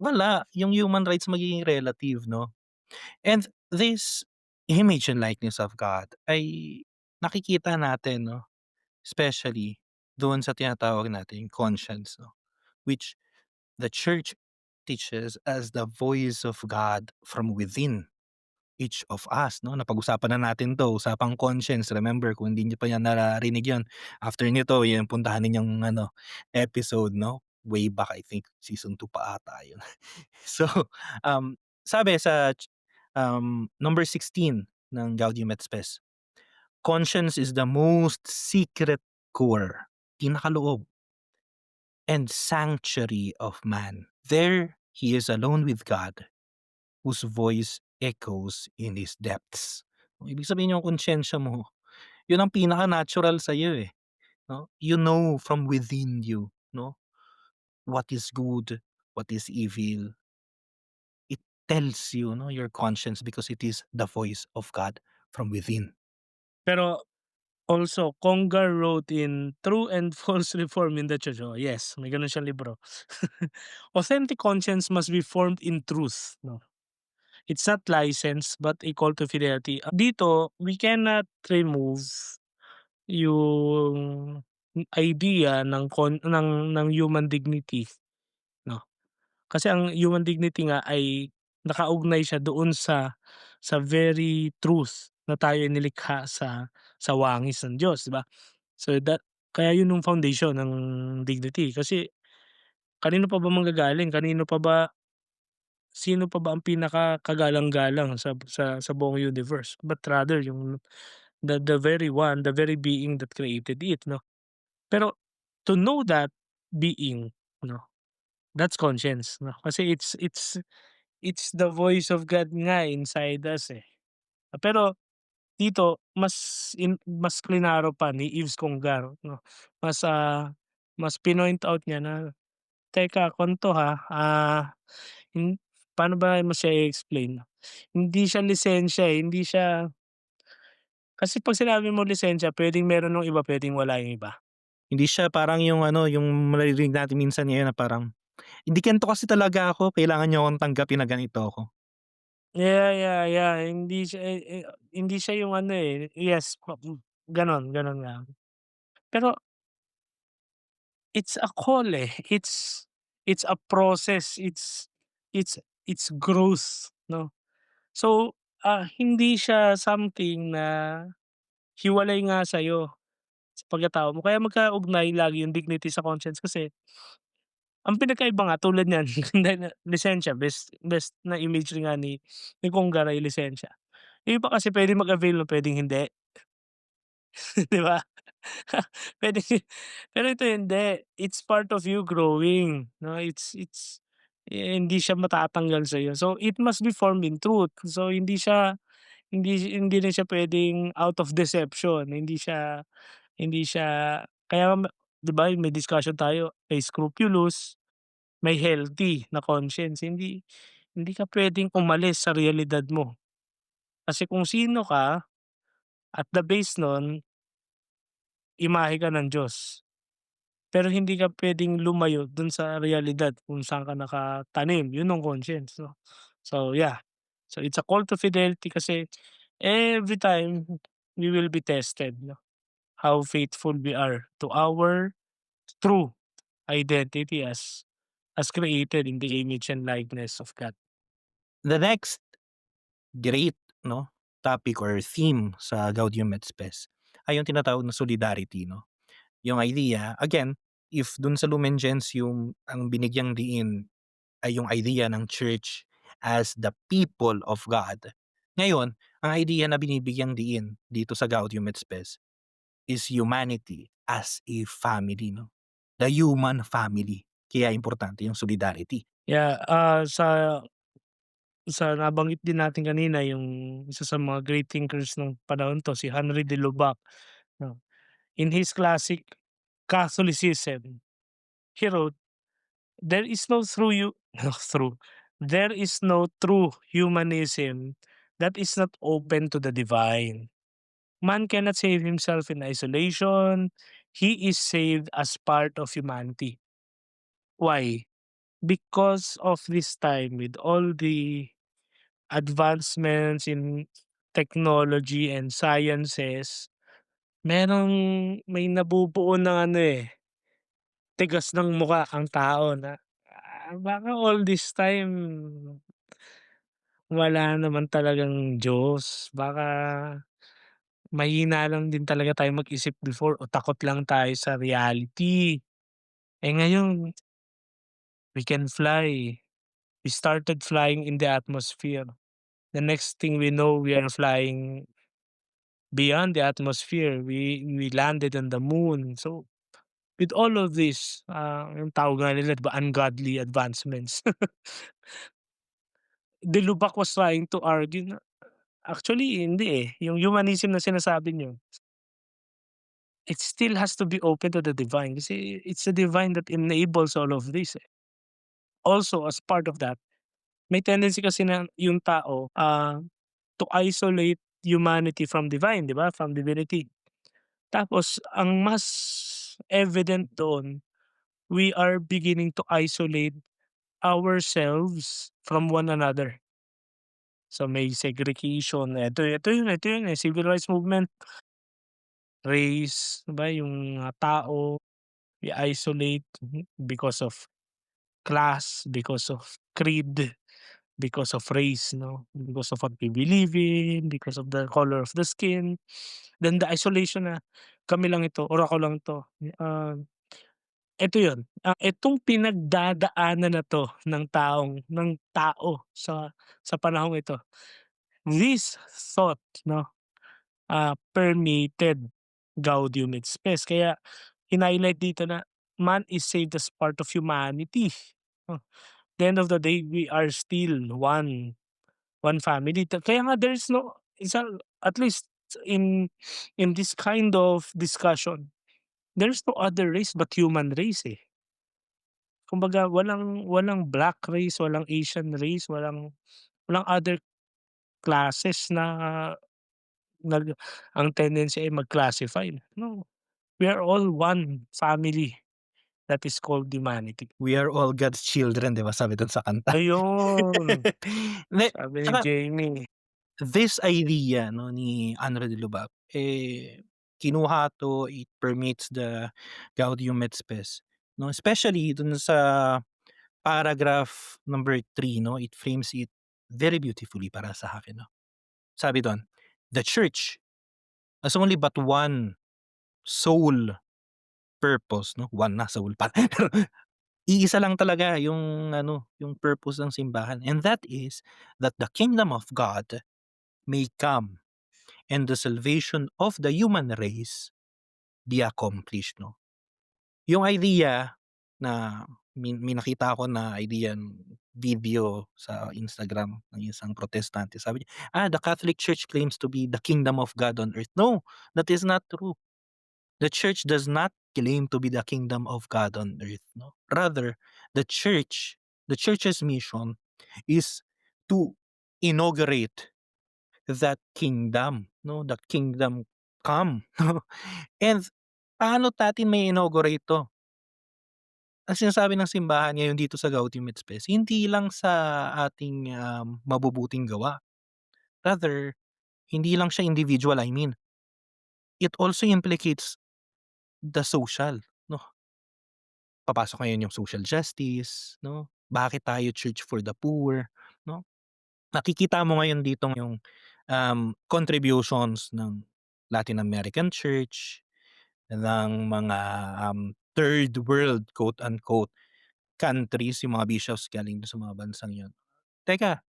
wala, yung human rights magiging relative 'no. And this image and likeness of God ay nakikita natin 'no, especially doon sa tinatawag nating conscience 'no, which the church teaches as the voice of God from within each of us 'no. Napag-usapan na natin 'to, usapang conscience. Remember kung hindi niyo pa yan naririnig yun, after nito yan puntahan ninyong ano, episode 'no, way back I think season 2 pa ata yun. So, sabi sa number 16 ng Gaudium et Spes, "Conscience is the most secret core, pinakaloob, and sanctuary of man. There he is alone with God, whose voice echoes in his depths." Ibig sabihin yung konsyensya mo, yun ang pinaka-natural sa'yo, eh, 'no? You know from within you 'no, what is good, what is evil. It tells you 'no, your conscience because it is the voice of God from within. Pero also, Congar wrote in True and False Reform in the Church, oh yes, may gano'n siyang libro. Authentic conscience must be formed in truth 'no. It's not license but a call to fidelity. Dito, we cannot remove yung idea ng ng human dignity 'no. Kasi ang human dignity nga ay nakaugnay siya doon sa very truth na tayo ay nilikha sa wangis ng Diyos, 'di ba? So kaya yun yung foundation ng dignity kasi kanino pa ba manggagaling, sino pa ba ang pinakakagalang-galang sa buong universe but rather yung the very one, the very being that created it 'no. Pero to know that being 'no, that's conscience 'no, kasi it's the voice of God nga inside us, eh. Pero dito mas klinaro pa ni Yves Congar 'no, mas, mas pinoint out niya na, "Teka kwan 'to, hin paano ba mo siya i-explain? Hindi siya lisensya, eh, hindi siya kasi 'pag sinabi mong lisensya puwedeng meron nung iba, puwedeng wala yung iba." Hindi siya parang yung ano, yung maririnig natin minsan ngayon na parang, "Hindi ganito kasi talaga ako, kailangan niyo akong tanggapin na ganito ako." Yeah, hindi siya yung ano, eh, yes, gano'n, gano'n nga. Pero it's a call, eh, it's a process, it's it's growth 'no. So, hindi siya something na hiwalay nga sa'yo sa pagkatao mo kaya magkaugnay lagi yung dignity sa conscience kasi ang pinagkaiba nga tulad niyan lisensya best na imagery nga ni Konggar ay lisensya. Yung iba kasi puwedeng mag-avail nun, puwedeng hindi, 'di ba? Puwede pero ito hindi, it's part of you growing 'no, hindi siya matatanggal sa'yo. So, it must be formed in truth. So, hindi rin siya puwedeng out of deception, hindi siya kaya 'di ba may discussion tayo, may scrupulous, may healthy na conscience. Hindi hindi ka puwedeng umalis sa realidad mo. Kasi kung sino ka, at the base nun, imahe ka ng Diyos. Pero hindi ka puwedeng lumayo dun sa realidad kung saan ka nakatanim, yun ang conscience 'no. So yeah, so it's a call to fidelity kasi every time we will be tested 'no, how faithful we are to our true identity as created in the image and likeness of God. The next great 'no, topic or theme sa Gaudium et Spes ay yung tinatawag na solidarity 'no. Yung idea, again, if dun sa Lumen Gentium ang binigyang diin ay yung idea ng church as the people of God. Ngayon, ang idea na binibigyang diin dito sa Gaudium et Spes is humanity as a family 'no, the human family. Kaya importante yung solidarity. Yeah, sa nabanggit din natin kanina yung isa sa mga great thinkers ng panahon 'to, si Henry de Lubac, 'no. In his classic Catholicism, he wrote, "There is no true you no true there is no true humanism that is not open to the divine. Man cannot save himself in isolation, he is saved as part of humanity." Why? Because of this time with all the advancements in technology and sciences, may nabubuo ng ano, tigas ng mukha ang tao na, baka all this time wala naman talagang Diyos. Baka mahina lang din talaga tayo mag-isip before o takot lang tayo sa reality. Eh, ngayon we can fly. We started flying in the atmosphere. The next thing we know, we are flying beyond the atmosphere. We landed on the moon. So, with all of this, yung tawag nga nila 'di ba, ungodly advancements. De Lubac was trying to argue na actually hindi, yung humanism na sinasabi niyo, it still has to be open to the divine kasi it's the divine that enables all of this, eh. Also as part of that, may tendency kasi na yung tao, to isolate humanity from divine, 'di ba, from divinity. Tapos ang mas evident doon, we are beginning to isolate ourselves from one another. So may segregation, ito yun, civil rights movement, race, 'di ba, yung mga tao, i-isolate because of class, because of creed, because of race, 'no, because of what we believe in, because of the color of the skin. Then the isolation na, kami lang ito or ako lang 'to, eto yun, itong pinagdadaanan na 'to ng tao sa panahong ito, this thought 'no, permeated Gaudium et Spes. Kaya highlight dito na man is saved as part of humanity. Oh, the end of the day, we are still one family. Kaya nga there's no isa at least in in this kind of discussion, there's no other race but human race, eh. Kumbaga walang walang black race, walang Asian race, walang other classes na nag ang tendency ay mag-classify, no. We are all one family that is called humanity. We are all God's children, 'di ba sabi dun sa kanta. Ayun, Hindi, sabi ni tsaka Jamie. this idea 'no ni Anre de Lubac, kinuha 'to, it permeates the Gaudium et Spes 'no, especially dun sa paragraph number 3 'no, it frames it very beautifully para sa akin 'no. Sabi dun, "The church has only but one sole purpose," 'no, one na soul pa, iisa lang talaga yung ano, yung purpose ng simbahan, and that is that the kingdom of God may come and the salvation of the human race be accomplished 'no. Yung idea na may nakita ako na idea video sa Instagram ng isang protestante, sabi niya, "The Catholic Church claims to be the kingdom of God on earth." No, that is not true. The church does not claim to be the kingdom of God on earth 'no. Rather, the church's mission is to inaugurate that kingdom 'no, the kingdom come. And paano natin mai-inaugurate 'to? Ang sinasabi ng simbahan ngayon dito sa Gaudium et Spes, hindi lang sa ating, mabubuting gawa. Rather, hindi lang siya individual, I mean, it also implicates the social 'no. Papasok ngayon yung social justice 'no, bakit tayo church for the poor 'no. Nakikita mo ngayon dito yung, contributions ng Latin American church, ng mga, third world quote unquote countries, yung mga bishops galing dun sa mga bansang yun. Teka,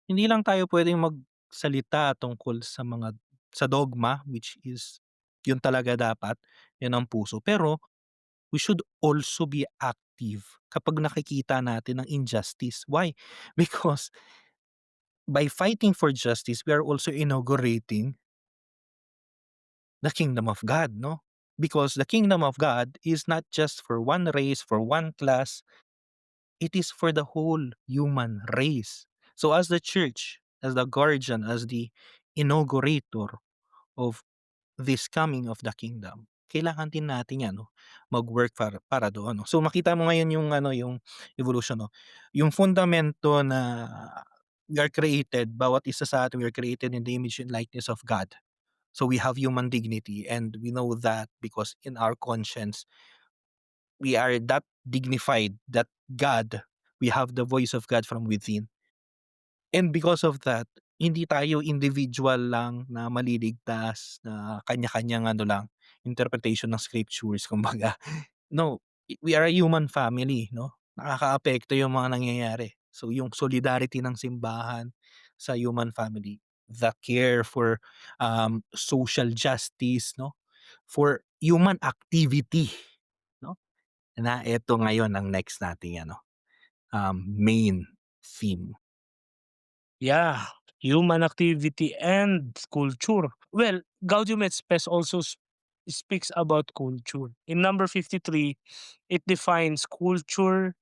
hindi lang tayo puwedeng magsalita tungkol sa dogma, which is yun talaga dapat, yun ang puso. Pero we should also be active sensitive kapag nakikita natin ang injustice. Why? Because by fighting for justice, we are also inaugurating the kingdom of God, no? Because the kingdom of God is not just for one race, for one class, it is for the whole human race. So as the church, as the guardian, as the inaugurator of this coming of the kingdom, kailangan din natin 'yan 'no, mag-work para doon 'no. So makita mo ngayon yung ano, yung evolution 'no, yung fundamento na we are created, bawat isa sa atin, we are created in the image and likeness of God. So we have human dignity and we know that because in our conscience, we are that dignified that God, we have the voice of God from within. And because of that, hindi tayo individual lang na maliligtas na kanya-kanyang ano lang, interpretation ng scriptures kumbaga. No, we are a human family 'no, nakakaapekto yung mga nangyayari. So yung solidarity ng simbahan sa human family, the care for, social justice 'no, for human activity 'no, na eto ngayon ang next nating ano, main theme. Yeah, human activity and culture. Well, Gaudium et Spes also speaks about culture. In number 53, it defines culture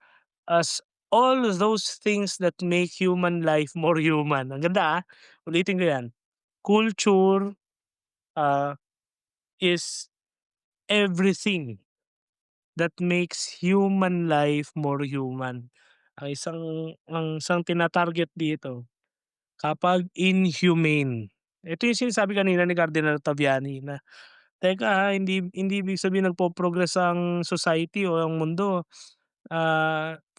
as all of those things that make human life more human. Ang ganda, ulitin ko yan. Culture uh, is everything that makes human life more human. Ang isang tina-target dito, kapag inhumane. Ito yung sinasabi kanina ni Cardinal Ottaviani na, "Teka, hindi ibig sabihin nagpo-progress ang society o ang mundo,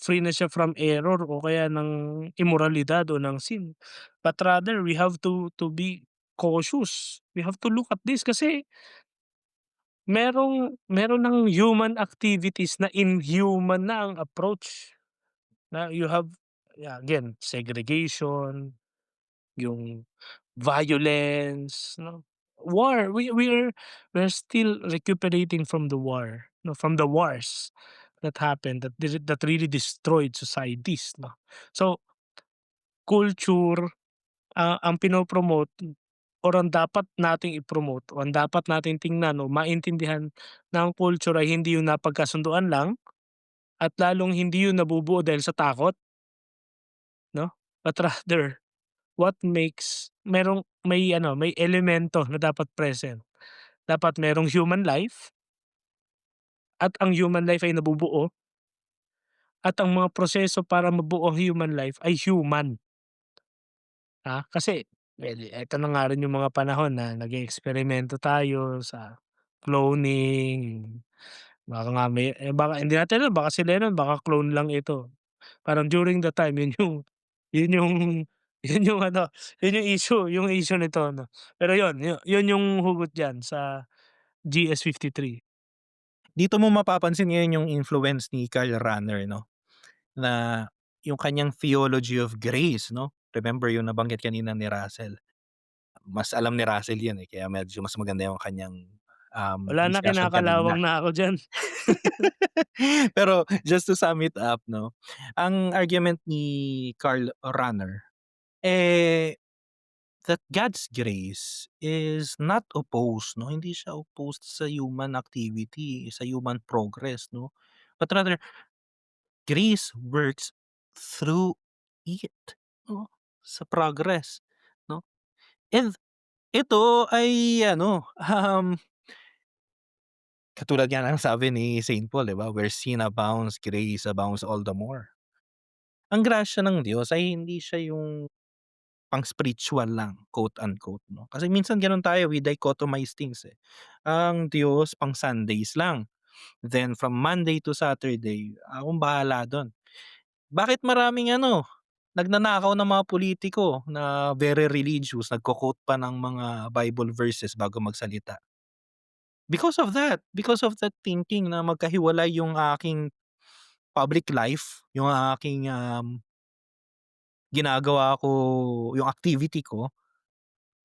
free na siya from error o kaya ng immoralidad o ng sin. But rather we have to be cautious. We have to look at this kasi meron ng human activities na inhuman na ang approach, na you have, yeah, again, segregation, yung violence 'no, war. We're still recuperating from the war, no, from the wars that happened, that really destroyed societies 'no. So, culture, ang pino-promote or ang dapat nating i-promote o ang dapat nating tingnan o maintindihan ng culture ay hindi yung napagkasunduan lang at lalong hindi yun nabubuo dahil sa takot 'no, but rather what makes may elemento na dapat present. Dapat merong human life at ang human life ay nabubuo at ang mga proseso para mabuo ang human life ay human, kasi well, eto na nga rin yung mga panahon na nag-eeksperimento tayo sa cloning, baka nga baka hindi natin alam, baka si Lennon baka clone lang ito. Parang during the time yun yung yun yung ano, yun yung issue nito 'no. Pero yun yung hugot diyan sa GS-53. Dito mo mapapansin ngayon yung influence ni Karl Rahner 'no, na yung kanyang theology of grace 'no. Remember yung nabanggit kanina ni Russell, mas alam ni Russell 'yan, eh, kaya medyo mas maganda yung kanyang, Wala na, discussion kanina. kinakalawang na ako diyan. Pero just to sum it up 'no, ang argument ni Karl Rahner, eh, that God's grace is not opposed 'no, hindi siya opposed sa human activity, sa human progress 'no, but rather grace works through it 'no, sa progress 'no. And ito ay ano, katulad nga ng sabi ni Saint Paul 'di ba, "Where sin abounds, grace abounds all the more." Ang grasya ng Diyos ay hindi siya yung pang-spiritual lang, quote unquote 'no. Kasi minsan gano'n tayo, we dichotomize things, eh. Ang Diyos pang-Sundays lang, then from Monday to Saturday, akong bahala do'n. Bakit maraming ano, nagnanakaw ng mga pulitiko na very religious, nagko-quote pa ng mga Bible verses bago magsalita? Because of that thinking na magkahiwalay yung aking public life, yung aking, ginagawa ko, yung activity ko,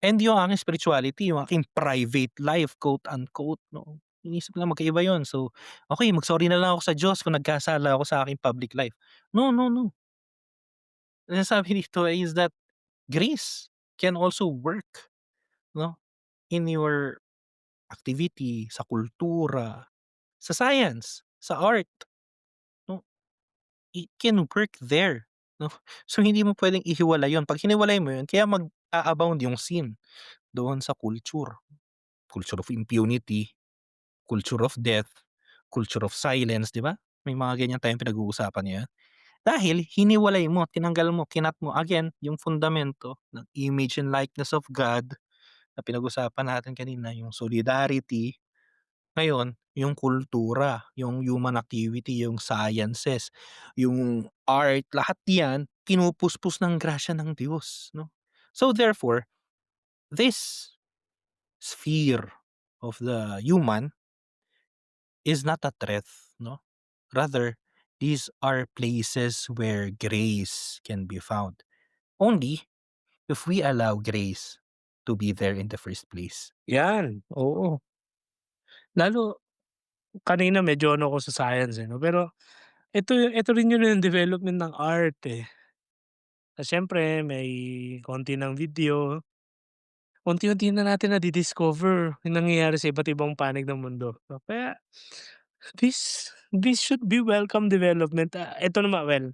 and yung aking spirituality, yung aking private life, quote unquote 'no. iniisip nila magkaiba yun. So, okey mag-sorry na lang ako sa Diyos kung nagkasala ako sa aking public life. No, no, no. Ang sinasabi dito is that grace can also work 'no, in your activity, sa kultura, sa science, sa art 'no. It can work there 'no. So, hindi mo puwedeng ihiwalay yun. 'Pag hiniwalay mo yun kaya mag-a-abound yung sin doon sa culture. Culture of impunity, culture of death, culture of silence, 'di ba? May mga ganyan tayong pinag-uusapan ngayon. Dahil hiniwalay mo, tinanggal mo, kinat mo again yung fundamento ng image and likeness of God na pinag-usapan natin kanina, yung solidarity. Ngayon, yung kultura, yung human activity, yung sciences, yung art, lahat 'yan pinupuspos ng grasya ng Diyos 'no. So therefore, this sphere of the human is not a threat 'no. Rather, these are places where grace can be found. Only if we allow grace to be there in the first place. 'Yan, oo. Lalo kanina medyo ano ako sa science, eh, 'no, pero ito rin yun yung development ng art, eh. Siyempre may konti ng video, unti-unti na natin nadi-discover yung nangyayari sa iba't ibang panig ng mundo. So, kaya this should be welcome development. Eto naman, well,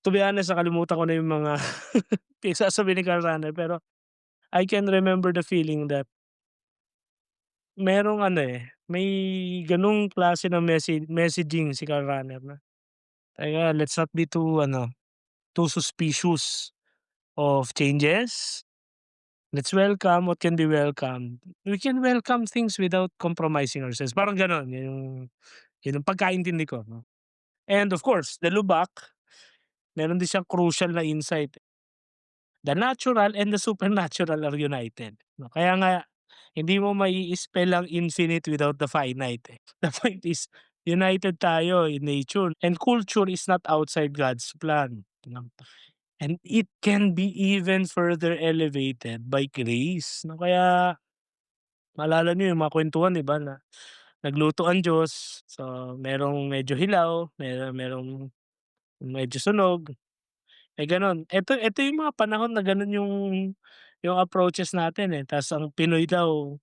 to be honest nakalimutan ko na yung mga pinagsasabi ni Karl Rahner, pero I can remember the feeling that merong ano, eh, may gano'ng klase ng messaging si Karl Rahner na, "Teka, let's not be too ano, too suspicious of changes. Let's welcome what can be welcomed. We can welcome things without compromising ourselves." Parang gano'n, yun yung pagkaintindi ko 'no. And of course, the Lubak, meron din siyang crucial na insight. The natural and the supernatural are united 'no. Kaya nga hindi mo mai-spell ang infinite without the finite, eh. The point is united tayo in nature, and culture is not outside God's plan 'no. And it can be even further elevated by grace 'no. Kaya maalala niyo yung mga kuwentuhan 'di ba na nagluto ang Diyos, so merong medyo hilaw, merong medyo sunog. Gano'n. Eto yung mga panahon na gano'n yung approaches natin, eh, ta's ang Pinoy daw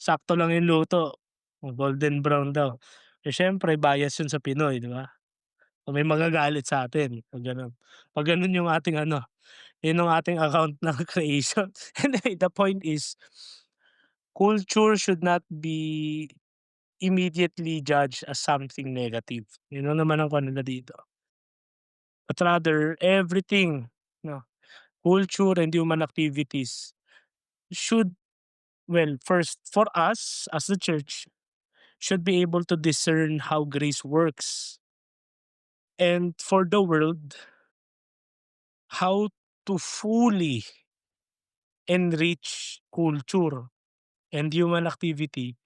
sakto lang yung luto, golden brown daw. Eh, siyempre bias yun sa Pinoy, 'di ba? So, may magagalit sa'tin 'pag gano'n. 'Pag gano'n yung ating ano, yun yung ating account ng creation. Anyway, the point is, culture should not be immediately judged as something negative. Yun lang naman ang ano dito. But rather everything 'no, culture and human activities should, well, first for us as the church, should be able to discern how grace works, and for the world, how to fully enrich culture and human activity.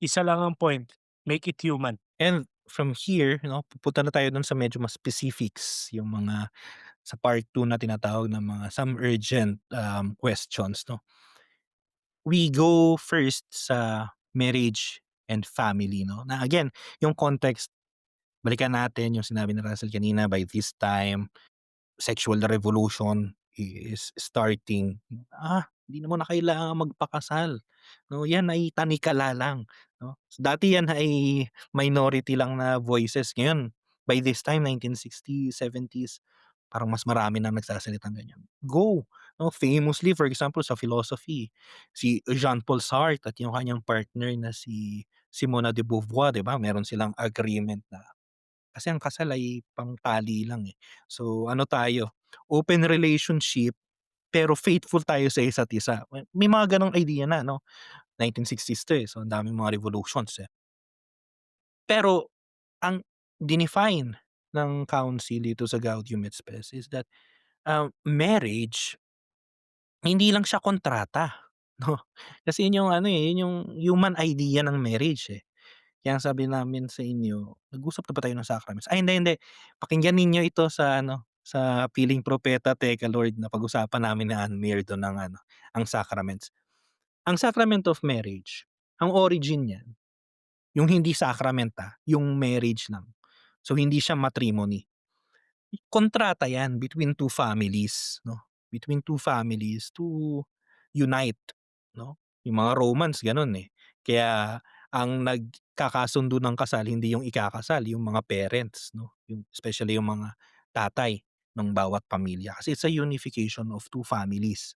Isa lang ang point, make it human. And from here 'no, pupunta na tayo dun sa medyo mas specifics, yung mga sa part 2 na tinatawag na mga some urgent, questions 'no. We go first sa marriage and family 'no, na again, yung context balikan natin yung sinabi ni Russell kanina, by this time sexual revolution is starting. Hindi mo na kailangang magpakasal 'no, yan ay tanikala lang 'no. Dati yan ay minority lang na voices, ngayon by this time 1960s, 70s parang mas marami na nagsasalitang ganyan. Go 'no, famously for example sa philosophy, si Jean-Paul Sartre at yung kanyang partner na si Simone de Beauvoir, 'di ba, meron silang agreement na kasi ang kasal ay pangtali lang, eh. So ano tayo, open relationship pero faithful tayo sa isa't isa. May mga gano'ng idea na 'no, 1960s 'to, eh, so ang daming mga revolutions, eh. Pero ang dinefine ng council dito sa Gaudium et Spes is that, marriage hindi lang siya kontrata 'no, kasi yun yung ano, eh, yun yung human idea ng marriage, eh. Kaya ang sabi namin sa inyo, nag-usap na ba tayo ng sacraments? Ay hindi, hindi. Pakinggan ninyo ito sa ano, sa Piling Propeta Teka Lord na pag-usapan namin ni Ann Mir dun ng ano, ang sacraments. Ang sacrament of marriage, Ang origin niyan, yung hindi sacrament, yung marriage lang. So, hindi siya matrimony. Kontrata 'yan between two families 'no, between two families to unite 'no. Yung mga Romans gano'n, eh. Kaya ang nagkakasundo ng kasal hindi yung ikakasal, yung mga parents 'no, yung especially yung mga tatay ng bawat pamilya kasi it's a unification of two families.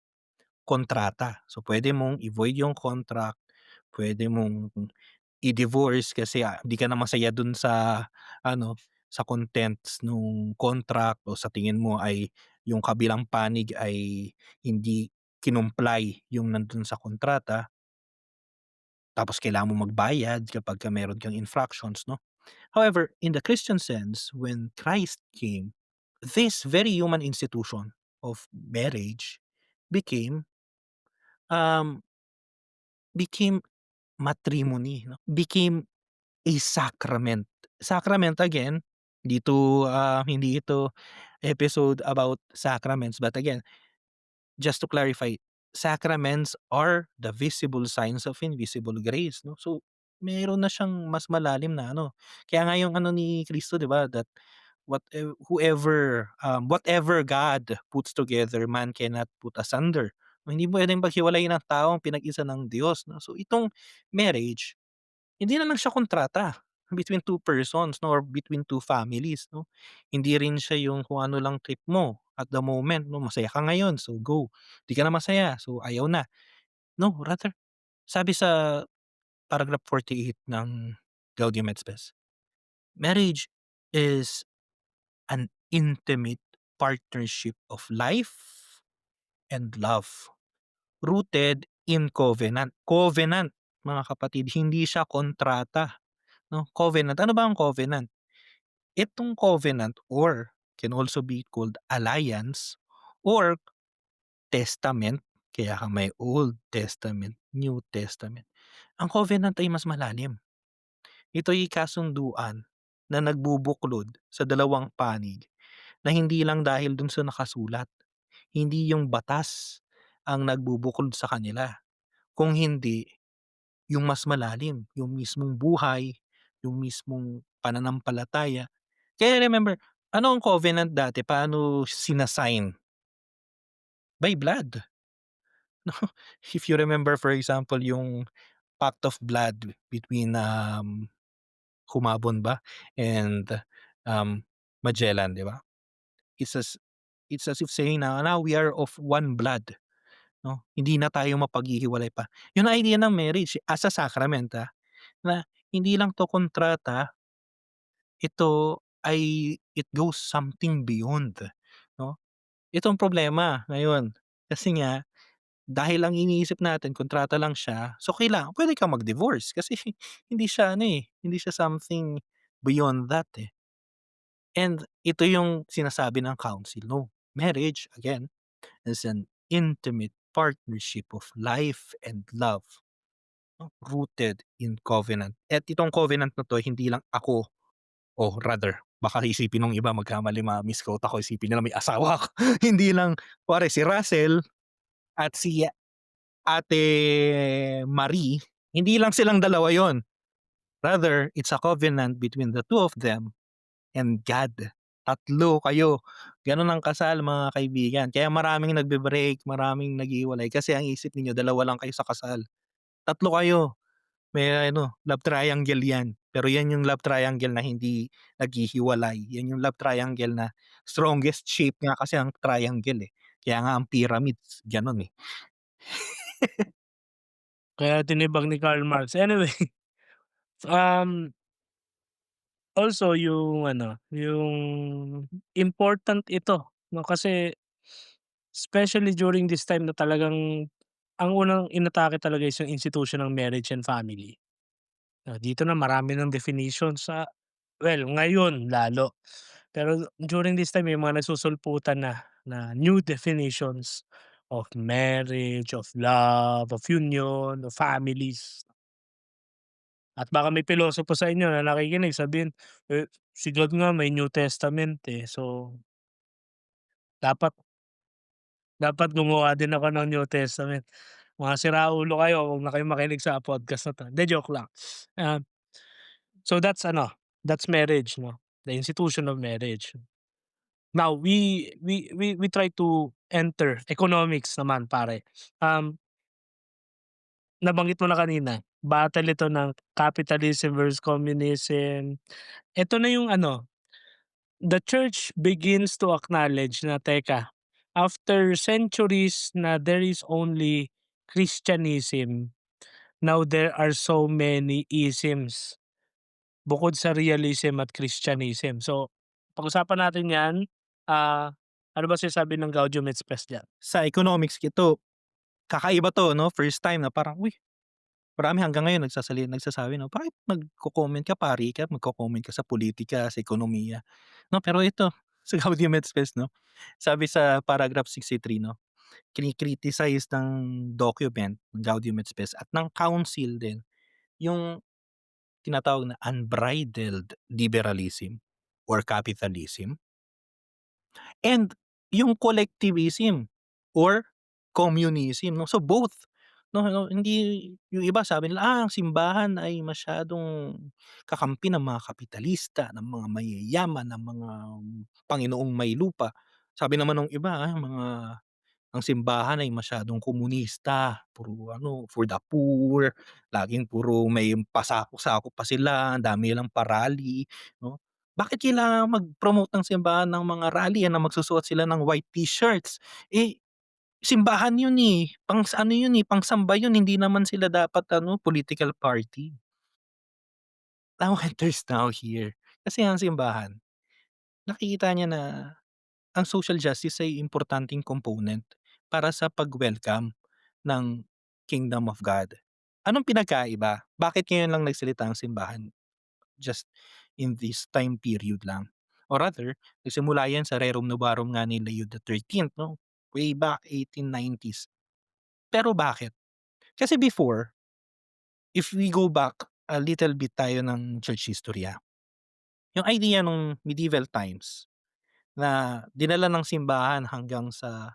Kontrata, so puwede mong i-void yung contract, puwede mong i-divorce kasi, di ka na masaya dun sa ano, sa contents nung contract o sa tingin mo ay yung kabilang panig ay hindi kinumply yung nandun sa kontrata, tapos kailangan mo magbayad kapagka meron kang infractions 'no. However, in the Christian sense, when Christ came, this very human institution of marriage became, um, became matrimony 'no, became a sacrament. Sacrament again, hindi ito episode about sacraments, but again, just to clarify, sacraments are the visible signs of invisible grace 'no. So, meron na siyang mas malalim na ano, kaya nga yung ano ni Kristo 'di ba that whatever God puts together man cannot put asunder. Hindi puwedeng paghiwalayin ng taong pinag-isa ng Diyos 'no. So, itong marriage hindi na lang siya kontrata between two persons 'no or between two families 'no. Hindi rin siya yung kung ano lang trip mo at the moment 'no, masaya ka ngayon, so go. 'Di ka na masaya, so ayaw na. No, rather sabi sa paragraph 48 ng Gaudium et Spes, marriage is an intimate partnership of life and love rooted in covenant. Covenant mga kapatid, hindi siya kontrata. 'No, covenant. Ano ba ang covenant? Itong covenant or can also be called alliance or testament, kaya ka may Old Testament, New Testament. Ang covenant ay mas malalim. Ito'y kasunduan na nagbubuklod sa dalawang panig na hindi lang dahil dun sa nakasulat. Hindi yung batas ang nagbubuklod sa kanila, kung hindi yung mas malalim, yung mismong buhay, yung mismong pananampalataya. Kaya remember, ano ang covenant dati, paano sina-sign? By blood, 'no. If you remember for example yung pact of blood between, Humabon ba and, Magellan, 'di ba? It's as it's as if saying na, "Now we are of one blood." 'No, hindi na tayo mapaghihiwalay pa. Yung idea ng marriage as a sacrament, na hindi lang 'to kontrata, ito ay it goes something beyond, 'no? Ito ang problema ngayon, kasi nga dahil ang iniisip natin kontrata lang siya, so puwede kang mag-divorce kasi hindi siya ano, hindi siya something beyond that, eh. And ito yung sinasabi ng council, no, marriage again is an intimate partnership of life and love. 'No, rooted in covenant. At itong covenant na 'to hindi lang ako o rather baka isipin nung iba magkamali ma-misquote ako, isipin nila may asawa ako. Hindi lang kunwari si Russell at si Ate Marie, hindi lang silang dalawa yon. Rather, it's a covenant between the two of them and God. Tatlo kayo, gano'n ang kasal mga kaibigan. Kaya maraming nagbe-break, maraming naghihiwalay kasi ang isip ninyo dalawa lang kayo sa kasal. Tatlo kayo. May ano, love triangle 'yan. Pero 'yan yung love triangle na hindi naghihiwalay. 'Yan yung love triangle na strongest shape nga kasi ang triangle, eh. Kaya nga ang pyramids gano'n, eh. Kaya tinibag ni Karl Marx. Anyway, um, also yung ano, yung important ito 'no, kasi especially during this time na talagang ang unang inatake talaga is yung institution ng marriage and family. Dito na marami ng definition sa well, ngayon lalo. Pero during this time may mga nagsusulputan na new definitions of marriage, of love, of union, of families. At baka may pilosopo sa inyo na nakikinig sabihin, "Eh, si God nga may New Testament, eh, so dapat dapat gumawa din ako ng New Testament." Mga siraulo kayo, huwag na kayong makinig sa podcast na 'to." Hindi, joke lang. Ah, so that's ano, that's marriage 'no, the institution of marriage. Now we try to enter economics naman pare. Um, Nabanggit mo na kanina, battle ito ng capitalism versus communism. Ito na yung ano, the church begins to acknowledge na, teka, after centuries na there is only Christianism, now there are so many isms bukod sa realism at Christianism. So, pag-usapan natin 'yan. Ah, ano ba sinasabi ng Gaudium et Spes diyan? Sa economics ito, kakaiba 'to 'no, first time na parang, uy, marami hanggang ngayon nagsasabi 'no, "Bakit nagko-comment ka, pari ka, magko-comment ka sa pulitika, sa ekonomiya?" 'No, pero ito sa Gaudium et Spes 'no, sabi sa paragraph 63 'no, kini-criticize ng document ng Gaudium et Spes at ng council din yung tinatawag na unbridled liberalism or capitalism and yung collectivism or communism 'no. So both 'no, hindi yung iba sabi nila, ang simbahan ay masyadong kakampi ng mga kapitalista, ng mga mayayaman, ng mga Panginoong Maylupa. Sabi naman nung iba, ang simbahan ay masyadong komunista, puro ano, for the poor, laging puro may pasako-sako pa sila, ang dami nilang pa-rally 'no. Bakit kailangan mag-promote ng simbahan ng mga rally na magsusuot sila ng white t-shirts? Eh, simbahan yun, eh, ano yun, eh, pangsamba yun, hindi naman sila dapat ano, political party. Now enters now here, kasi ang simbahan, nakikita niya na ang social justice ay importanteng component para sa pag-welcome ng Kingdom of God. Anong pinagkaiba? Bakit ngayon lang nagsalita ang simbahan just in this time period lang? Or rather, nagsimula yan sa Rerum Novarum nga ni Leo XIII 'no, way back 1890s. Pero bakit? Kasi before, if we go back a little bit tayo ng church history, yung idea nung medieval times na dinala ng simbahan hanggang sa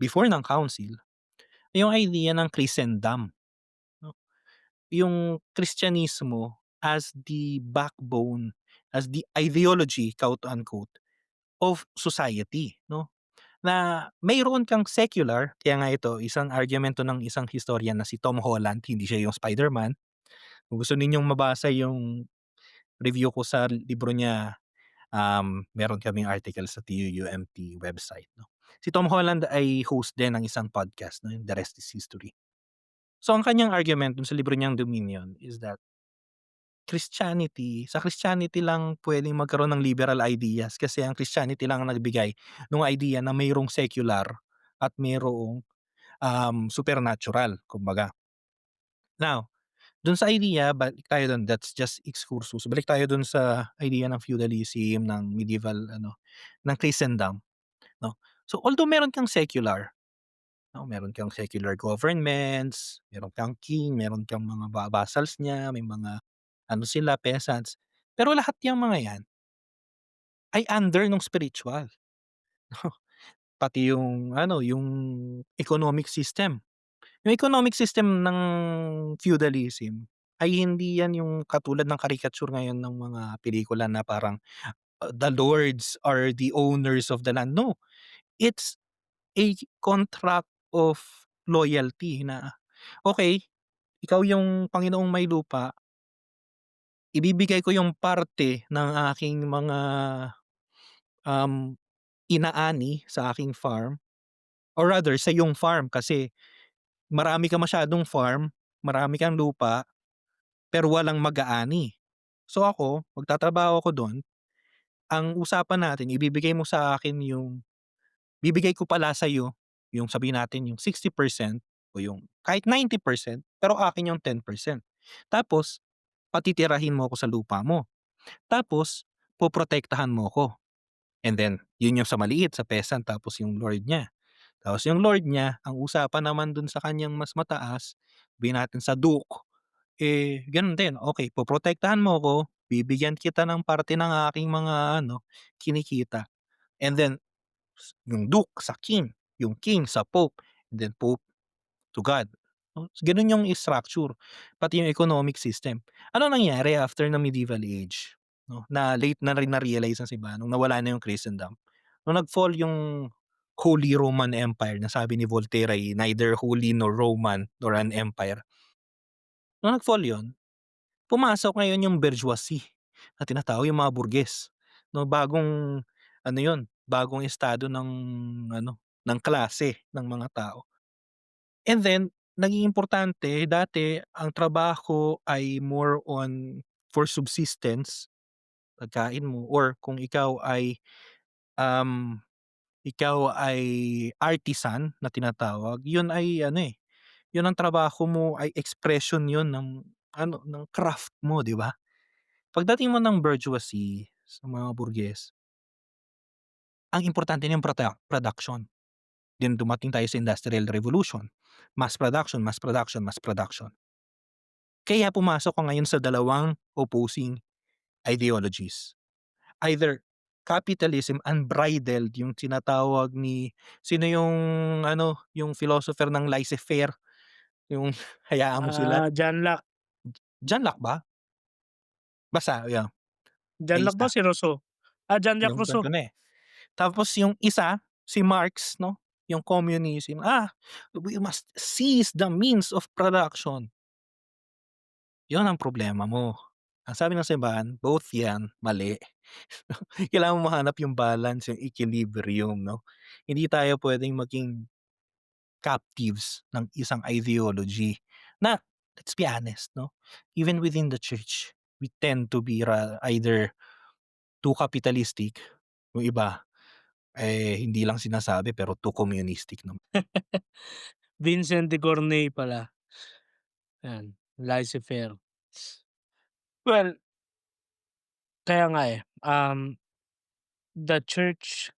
before ng council, yung idea ng Christendom 'no. Yung Kristyanismo as the backbone, as the ideology, quote unquote, of society 'no, na mayroon kang secular, kaya nga ito isang argumento ng isang historian na si Tom Holland, hindi siya yung Spider-Man. Kung gusto ninyong mabasa yung review ko sa libro niya, meron kaming article sa TUUMT website 'no. Si Tom Holland ay host din ng isang podcast 'no, yung The Rest is History. So ang kanyang argument dun sa libro niyang Dominion is that sa Christianity lang puwedeng magkaroon ng liberal ideas kasi ang Christianity lang ang nagbigay nung idea na mayroong secular at mayroong, supernatural kumbaga. Now, dun sa idea balik tayo dun, that's just excursus. Balik tayo dun sa idea ng feudalism, ng medieval ano, ng Christendom 'no. So although meron kang secular 'no, meron kang secular governments, meron kang king, meron kang mga vassals niya, may mga ano sila, peasants. Pero lahat yang mga 'yan ay under nung spiritual. Pati yung ano, yung economic system. Yung economic system ng feudalism ay hindi 'yan yung katulad ng caricature ngayon ng mga pelikula na parang, the lords are the owners of the land. No, it's a contract of loyalty na, okey, ikaw yung Panginoong may lupa, ibibigay ko yung parte ng aking mga, um, inaani sa aking farm or rather sa iyong farm kasi marami ka masyadong farm, marami kang lupa, pero walang mag-aani. So ako, magtatrabaho ako dun, ang usapan natin ibibigay mo sa akin yung bibigay ko pala sa'yo yung sabihin natin yung 60% o yung kahit 90% pero akin yung 10%. Tapos patitirahin mo ako sa lupa mo. Tapos poprotektahan mo ko. And then yun yung sa maliit, sa peasant tapos yung lord niya. Tapos yung lord niya, ang usapan naman dun sa kanyang mas mataas, sabihin natin sa duke, eh, ganun din, okey poprotektahan mo ko, bibigyan kita ng parte ng aking mga ano, kinikita. And then yung duke sa king, yung king sa pope, and then pope to God. 'no. Gano'n yung structure, pati yung economic system. Ano nangyari after ng medieval age 'no, na late na rin na-realize ng simbahan nung nawala na yung Christendom. Nung nag-fall yung Holy Roman Empire na sabi ni Voltaire ay neither holy nor Roman nor an empire. Nung nag-fall yun, pumasok ngayon yung bourgeoisie na tinatawag, yung mga burges 'no, bagong ano yun, bagong estado ng ano, ng klase ng mga tao. And then naging importante, dati ang trabaho ay more on for subsistence, pagkain mo or kung um, ikaw ay artisan na tinatawag, yun ay ano, eh, yun ang trabaho mo ay expression yun ng ano, ng craft mo, 'di ba? Pagdating mo ng bourgeoisie sa mga burges, ang importante na yung production. Then dumating tayo sa Industrial Revolution, mass production, mass production, mass production. Kaya pumasok ka ngayon sa dalawang opposing ideologies. Either capitalism unbridled, yung tinatawag ni sino yung ano, yung philosopher ng laissez-faire, yung hayaan mo sila. John Locke. John Locke ba? Basta yeah, John may Locke ba isa, si Rousseau? Jean-Jacques nalimutan Rousseau. ko na, eh. Tapos yung isa, si Marx 'no, yung communism, we must seize the means of production. Yun ang problema mo. Ang sabi ng simbahan, both yan mali. Kailangan mo mahanap yung balance, yung equilibrium 'no. Hindi tayo puwedeng maging captives ng isang ideology na, let's be honest 'no, even within the church, we tend to be either too capitalistic, yung iba, eh, hindi lang sinasabi pero too communistic naman. Vincent de Cornay pala, yan, laissez-faire. Well, kaya nga, eh, the church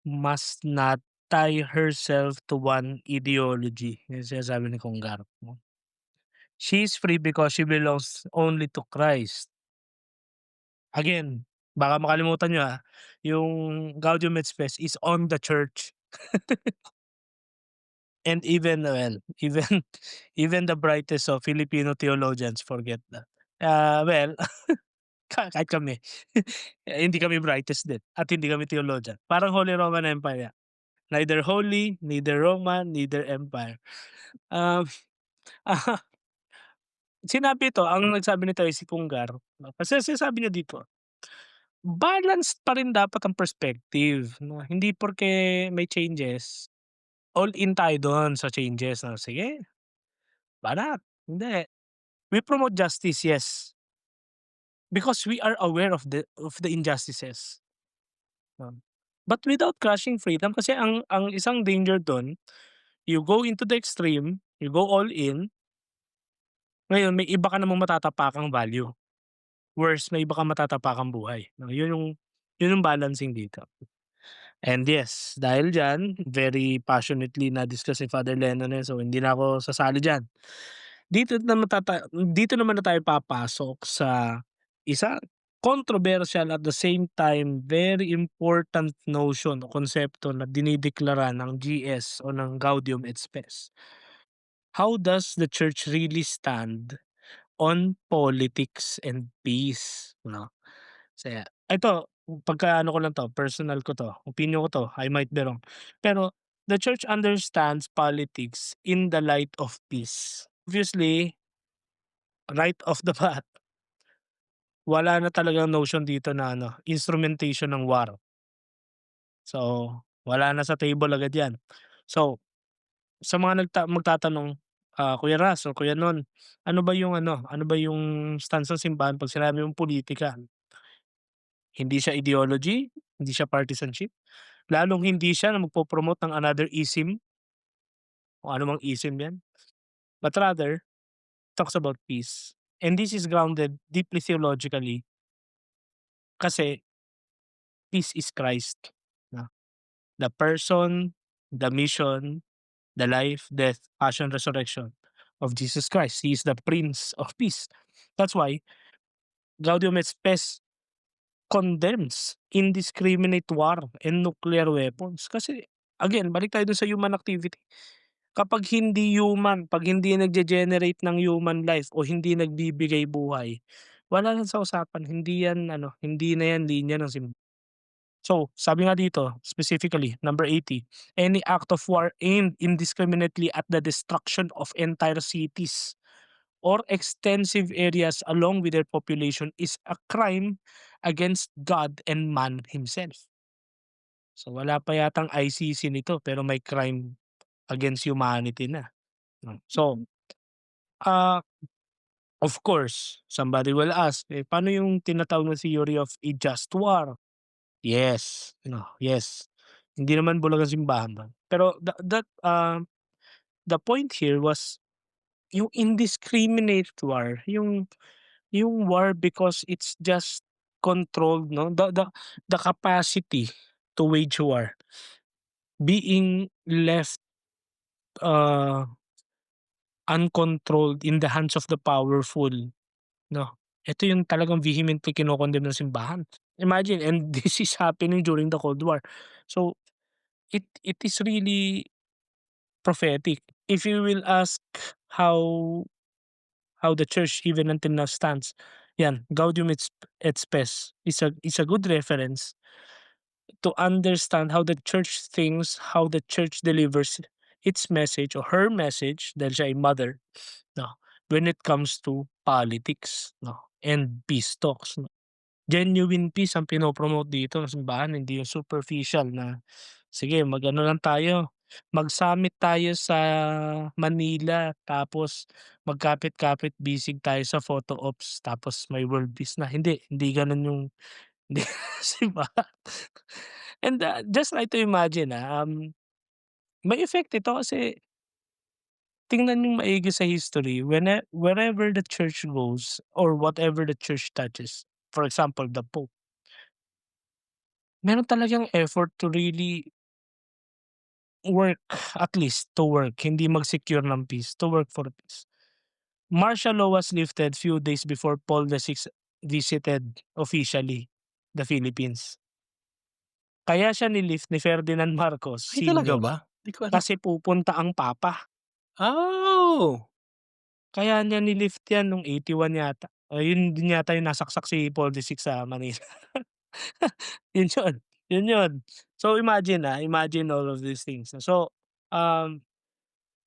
must not tie herself to one ideology, yung sinasabi ni Kong Gar. She is free because she belongs only to Christ. Again, baka makalimutan niyo, yung Gaudium et Spes is on the church. And even, well, even even the brightest of Filipino theologians forget that. Well, kahit kami, hindi kami brightest din at hindi kami theologian. Parang Holy Roman Empire, neither holy, neither Roman, neither empire. Um, ah, Sinabi ito, ang nagsabi nito ay si Punggar, kasi sinasabi niya dito, balanced pa rin dapat ang perspective 'no, hindi porke may changes, all in tayo dun sa changes na, sige, banat, hindi. We promote justice, yes, because we are aware of the injustices, but without crushing freedom kasi ang isang danger dun, you go into the extreme, you go all in, ngayon may iba ka namang matatapakang value, worse may iba kang matatapakang buhay, 'no, yun yung balancing dito. And yes, dahil diyan, very passionately na-discuss ni Father Lennon yan, so hindi na ako sasali diyan. Dito naman na tayo papasok sa isa controversial at the same time very important notion o konsepto na dinideklara ng GS o ng Gaudium et Spes. How does the church really stand on politics and peace, 'no? Kasi ito, pagka-ano ko lang 'to, personal ko 'to, opinyon ko 'to, I might be wrong. Pero the church understands politics in the light of peace. Obviously, right off the bat, wala na talagang notion dito na ano, instrumentation ng war. So, wala na sa table agad 'yan. So, sa mga magtatanong, Kuya Ras or Kuya Non, ano ba yung stance ng simbahan 'pag sinabi mong pulitika? Hindi siya ideology, hindi siya partisanship, lalong hindi siya na magpo-promote ng another ism, kung ano mang ism 'yan, but rather talks about peace. And this is grounded deeply theologically kasi peace is Christ, 'no? The person, the mission, the life, death, passion, resurrection of Jesus Christ. He is the Prince of Peace. That's why Gaudium et Spes condemns indiscriminate war and nuclear weapons. Kasi again, balik tayo dun sa human activity. kapag hindi human, 'pag hindi nagge-generate ng human life o hindi nagbibigay buhay, wala na sa usapan, hindi yan ano, hindi na yan linya ng so, sabi nga dito, specifically, number 80, any act of war aimed indiscriminately at the destruction of entire cities or extensive areas along with their population is a crime against God and man himself. So, wala pa yatang ICC nito pero may crime against humanity na, 'no. So, ah, of course, somebody will ask, eh, paano yung tinatawag na theory of a just war? Yes, yes. Hindi naman bulag ang simbahan dun. Pero the point here was yung indiscriminate war, yung war because it's just controlled 'no, the capacity to wage war being left, uh, uncontrolled in the hands of the powerful 'no. Ito yung talagang vehemently kino-condemn ng simbahan. Imagine and this is happening during the Cold War. So, it is really prophetic. If you will ask how how the church even until now stands, yan, Gaudium et Spes is a good reference to understand how the church thinks, how the church delivers its message or her message dahil siya ay mother, 'no, when it comes to politics, 'no, and peace talks. Genuine peace ang pino-promote dito ng simbahan, hindi yung superficial na, sige mag-ano lang tayo, mag-summit tayo sa Manila tapos magkapit-kapit bisig tayo sa photo ops tapos may world peace na. Hindi, hindi gano'n yung hindi simbahan. And, just try to imagine, may effect ito kasi tingnan niyong maigi sa history wherever the church goes or whatever the church touches, for example, the Pope. Meron talagang effort to really work, at least to work, hindi mag-secure ng peace, to work for peace. Martial law was lifted few days before Paul VI visited officially the Philippines. Kaya siya ni-lift ni Ferdinand Marcos Ay talaga Sr. ba? Di ko alam. kasi pupunta ang Papa. Oh! Kaya niya ni-lift yan nung 81 yata, yun din yata yung nasaksak si Paul VI sa Manila. Yun yun, yun yun. So imagine, imagine all of these things. So, um,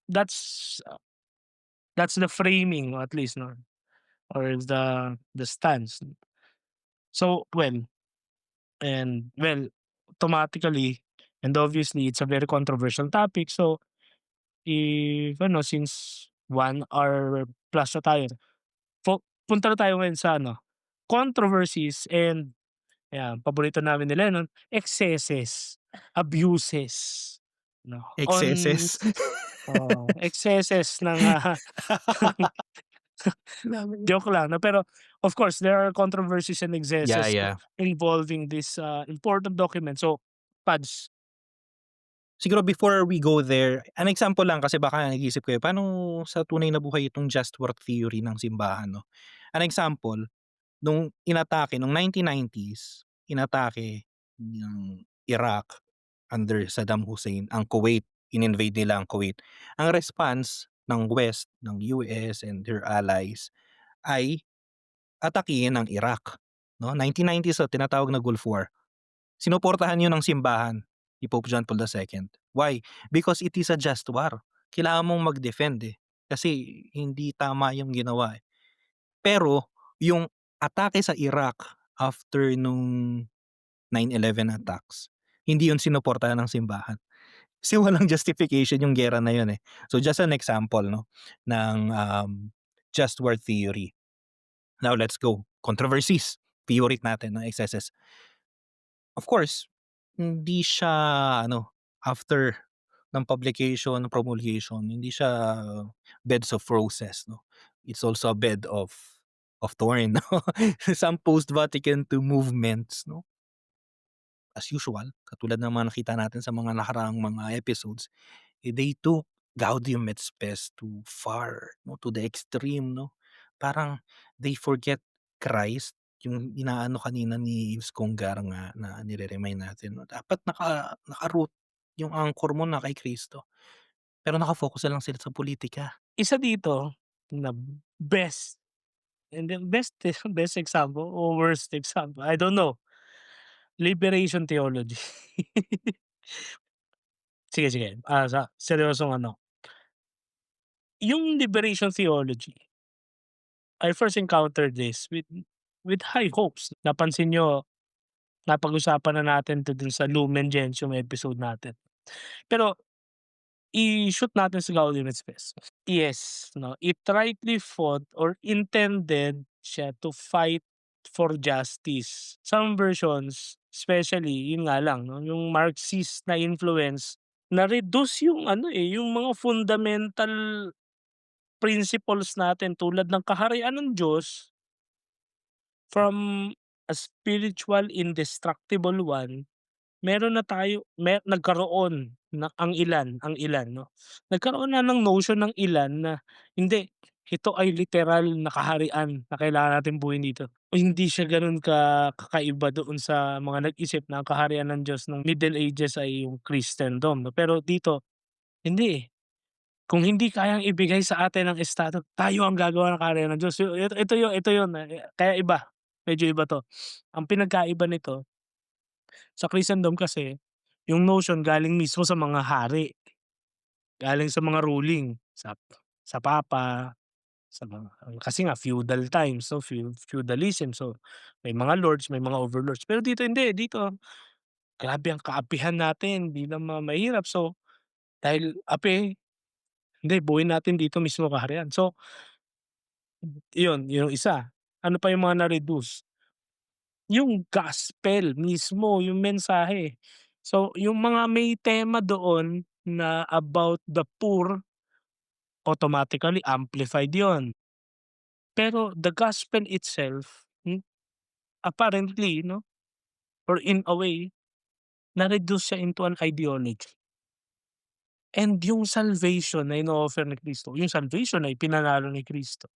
that's that's the framing at least 'no, or the stance. So, well, automatically and obviously it's a very controversial topic. So, if ano, since 1 hour plus na tayo, punta na tayo ngayon sa ano, controversies and ayan, paborito namin ni Lennon, excesses, abuses 'no, on Excesses. excesses ng, joke lang 'no, pero of course there are controversies and Yeah, excesses yeah. involving this, important document. So, Pads, Siguro before we go there, an example lang kasi baka nag-iisip kayo, paano sa tunay na buhay itong just war theory ng simbahan 'no? An example, nung inatake nung 1990s, inatake ng Iraq under Saddam Hussein ang Kuwait, in-invade nila ang Kuwait. Ang response ng West, ng US and their allies ay atakihin ang Iraq 'no, 1990s, so tinatawag na Gulf War. Sinuportahan 'yun ng simbahan ni Pope John Paul II. Why? Because it is a just war. Kailangan mong mag-defend, eh, kasi hindi tama yung ginawa, eh. Pero yung atake sa Iraq after nung 9/11 attacks, hindi 'yun sinuportahan ng simbahan. Kasi walang justification yung giyera na 'yun, eh. So just an example 'no, ng, just war theory. Now let's go, controversies, favorite natin na excesses. Of course, hindi siya ano, after ng publication, promulgation, hindi siya beds of roses 'no. It's also a bed of thorn 'no. Some post-Vatican II movements 'no, as usual, katulad ng mga nakita natin sa mga nakaraang mga episodes, eh, they took Gaudium et Spes too far 'no, to the extreme 'no. Parang they forget Christ, yung inaano kanina ni Yves Congar nga na nire-remind natin 'no, dapat naka-root yung anchor mo na kay Kristo. pero naka-focus na lang sila sa pulitika. Isa dito na best and then best best example o worst example, I don't know, liberation theology. Sige, sa seryosong ano, yung liberation theology, I first encountered this with high hopes. Napansin niyo napag-usapan na natin 'to dun sa Lumen Gentium episode natin. Pero i-shoot natin sa Gaudium et Spes. Yes, 'no, it rightly fought or intended siya to fight for justice. Some versions, especially yun nga lang 'no, yung Marxist na influence, na-reduce yung ano, eh, yung mga fundamental principles natin tulad ng kaharian ng Diyos from a spiritual indestructible one. Meron na tayo nagkaroon na ang ilan 'no, nagkaroon na ng notion ng ilan na hindi, ito ay literal na kaharian na kailangan natin buuin dito. O hindi siya gano'n kakaiba doon sa mga nag-isip na ang kaharian ng Diyos nung Middle Ages ay yung Christendom 'no. Pero dito, hindi, eh. Kung hindi kayang ibigay sa atin ng Estado, tayo ang gagawa ng kaharian ng Diyos. Ito yun, kaya iba, medyo iba 'to. Ang pinagkaiba nito sa Christendom kasi, yung notion galing mismo sa mga hari, galing sa mga ruling, sa papa, sa mga kasi nga feudal times, so feudalism, so may mga lords, may mga overlords. Pero dito hindi, dito grabe ang kaapihan natin, 'di naman mahirap. So, dahil api, hindi buuin natin dito mismo kaharian. So, iyon, yung isa. Ano pa yung mga na-reduce? Yung gospel mismo, yung mensahe. So, yung mga may tema doon na about the poor, automatically amplified yon. Pero the gospel itself, apparently 'no, or in a way, na-reduce siya into an ideology. And yung salvation na ino-offer ni Kristo, yung salvation na ipinanalo ni Kristo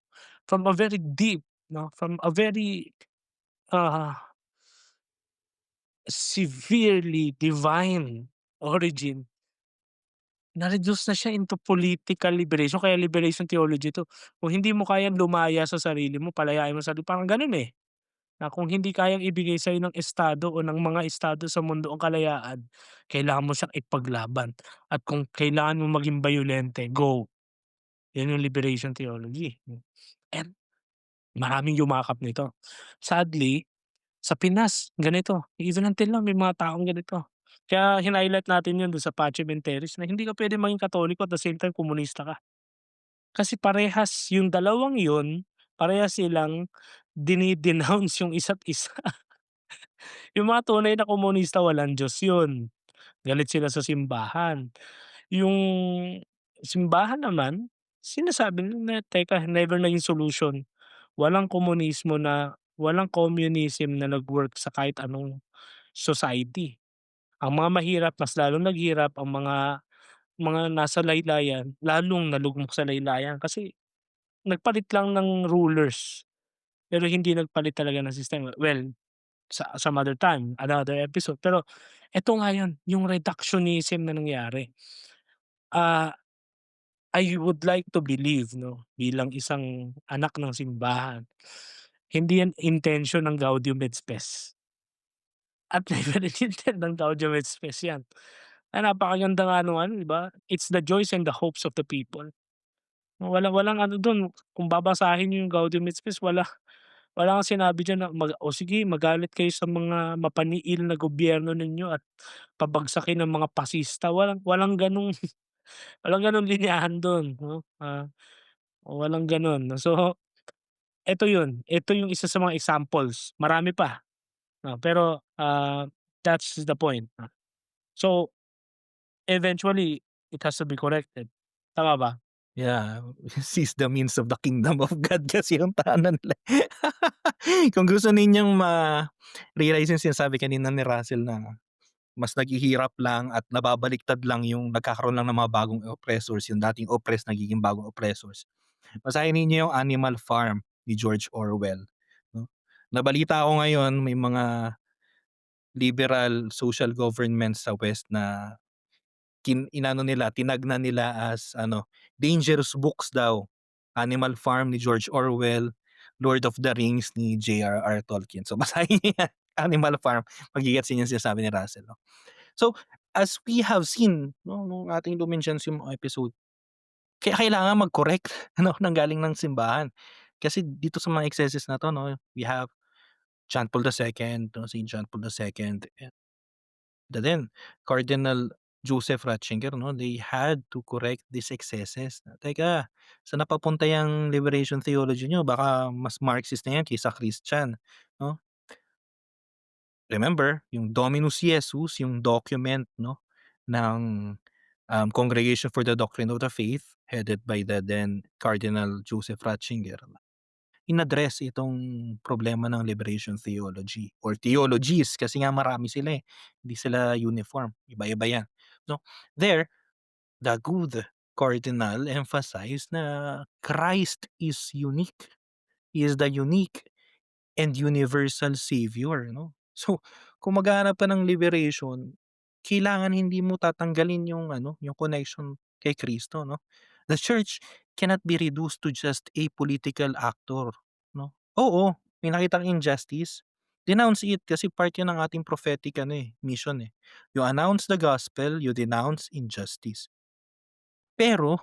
from a very deep 'no, from a very, ah, severely divine origin. Na-reduce na siya into political liberation, kaya liberation theology 'to. Kung hindi mo kayang lumaya sa sarili mo, palayain mo sarili, parang gano'n, eh, na kung hindi kayang ibigay sa'yo ng estado o ng mga estado sa mundo ang kalayaan, kailangan mo siyang ipaglaban at kung kailangan mong maging bayolente, go. 'Yan yung liberation theology, and maraming yumakap nito. Sadly, sa Pinas ganito, even until now may mga taong ganito. Kaya hin-highlight natin 'yun dun sa Pacem in Terris na hindi ka puwedeng maging Katoliko at the same time komunista ka. Kasi parehas yung dalawang yun, parehas silang dini-denounce yung isa't isa. Yung mga tunay na komunista walang Diyos yun, galit sila sa simbahan. Yung simbahan naman, sinasabi nila na, "Teka, never naging solution. Walang komunismo na walang communism na nag-work sa kahit anong society. Ang mga mahirap mas lalong naghirap, ang mga nasa laylayan lalong nalugmok sa laylayan kasi nagpalit lang ng rulers, pero hindi nagpalit talaga ng sistema." Well, some other time, another episode. Pero eto nga yun, yung reductionism na nangyari. Ah, I would like to believe 'no, bilang isang anak ng simbahan, hindi yan intensyon ng Gaudium et Spes at never intend ng Gaudium et Spes yan. Napakaganda nga nung ano, 'di ba? It's the joys and the hopes of the people. Walang ano dun, kung babasahin niyo yung Gaudium et Spes, wala kang sinabi diyan na "O sige, magalit kayo sa mga mapaniil na gobyerno ninyo at pabagsakin ng mga pasista." Walang walang gano'ng walang gano'ng linyahan dun 'no, walang gano'n. So, eto yun, eto yung isa sa mga examples, marami pa, pero, that's the point. So, eventually, it has to be corrected, tama ba? Yeah, "Seize the means of the kingdom of God" kasi yung tahanan nila. Kung gusto ninyong ma-realize yung sinasabi kanina ni Russell na mas naghihirap lang at nababaliktad lang yung nagkakaroon lang ng mga bagong oppressors, yung dating oppressed nagiging bagong oppressors. Basahin ninyo yung Animal Farm ni George Orwell, 'no. Nabalita ko ngayon may mga liberal social government sa West na inano nila, tinag nila as ano, dangerous books daw. Animal Farm ni George Orwell, Lord of the Rings ni J.R.R. Tolkien. So basahin niyo yan, Animal Farm, magge-gets niyo yung sinasabi ni Russell 'no. So, as we have seen 'no, nung ating lumensyon yung mga episode, kaya kailangan mag-correct ano, nanggaling ng simbahan. Kasi dito sa mga excesses na 'to 'no, we have John Paul II, 'no, Saint John Paul II, and then Cardinal Joseph Ratzinger 'no, they had to correct these excesses. Na, "Teka, saan napapunta yang liberation theology niyo, baka mas Marxist na yan kaysa Christian." 'No? Remember yung Dominus Iesus, yung document 'no, ng, Congregation for the Doctrine of the Faith headed by the then Cardinal Joseph Ratzinger, in-address itong problema ng liberation theology or theologies kasi nga marami sila, eh, hindi sila uniform, iba-iba 'yan. So, there, the good cardinal emphasized na Christ is unique. He is the unique and universal savior 'no. So, kung maghahanap ka ng liberation, kailangan hindi mo tatanggalin yung ano, yung connection kay Kristo 'no. The church cannot be reduced to just a political actor 'no. Oo, may nakitang injustice, denounce it kasi part 'yan ng ating prophetic ano, eh, mission, eh. You announce the gospel, you denounce injustice. Pero,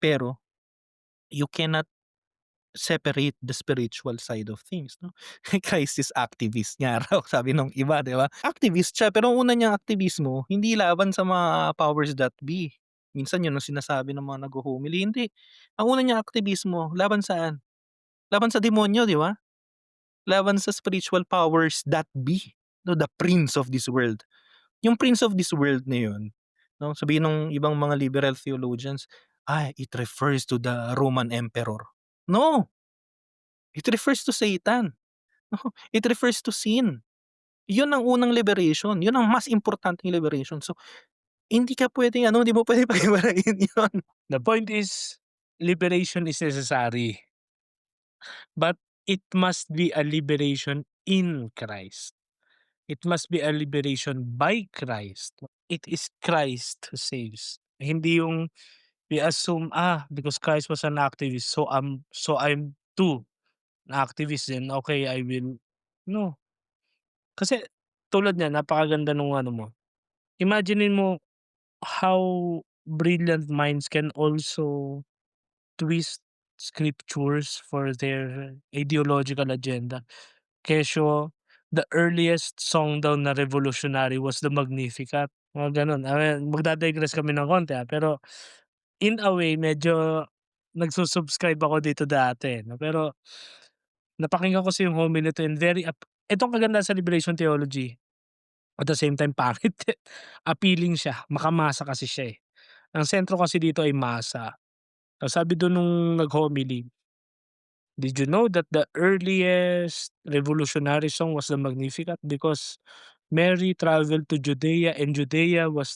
pero you cannot separate the spiritual side of things 'no. Crisis activist nga raw sabi nung iba 'di ba? Activist siya pero ang una niyang aktivismo hindi laban sa mga powers that be. Minsan yun ang sinasabi ng mga nagho-homily, hindi. Ang una niyang aktivismo laban saan? Laban sa demonyo 'di ba? Laban sa spiritual powers that be, no, the prince of this world. Yung prince of this world na yun, 'no, sabihin nung ibang mga liberal theologians, "Ay, it refers to the Roman emperor." No! It refers to Satan. Oo, it refers to sin. Yun ang unang liberation, yun ang mas importanteng liberation. So, hindi ka puwedeng ano, hindi mo puwedeng paghiwalayin yun. The point is, liberation is necessary, but it must be a liberation in Christ. It must be a liberation by Christ. It is Christ who saves. Hindi yung we assume, because Christ was an activist, so I'm too an activist then, okay, I will. No, kasi tulad niyan napakaganda nung ano mo, imaginin mo how brilliant minds can also twist scriptures for their ideological agenda. Kesyo, the earliest song daw na revolutionary was the Magnificat, mga gano'n. Magda-digress kami ng konti, pero in a way medyo nagsu-subscribe ako dito dati 'no, pero napakinggan ko kasi yung homily nito and very itong kagandahan sa liberation theology, at the same time pangit appealing siya, makamasa kasi siya, eh. Ang sentro kasi dito ay masa. Sabi dun nung nag-homily, "Did you know that the earliest revolutionary song was the Magnificat because Mary traveled to Judea and Judea was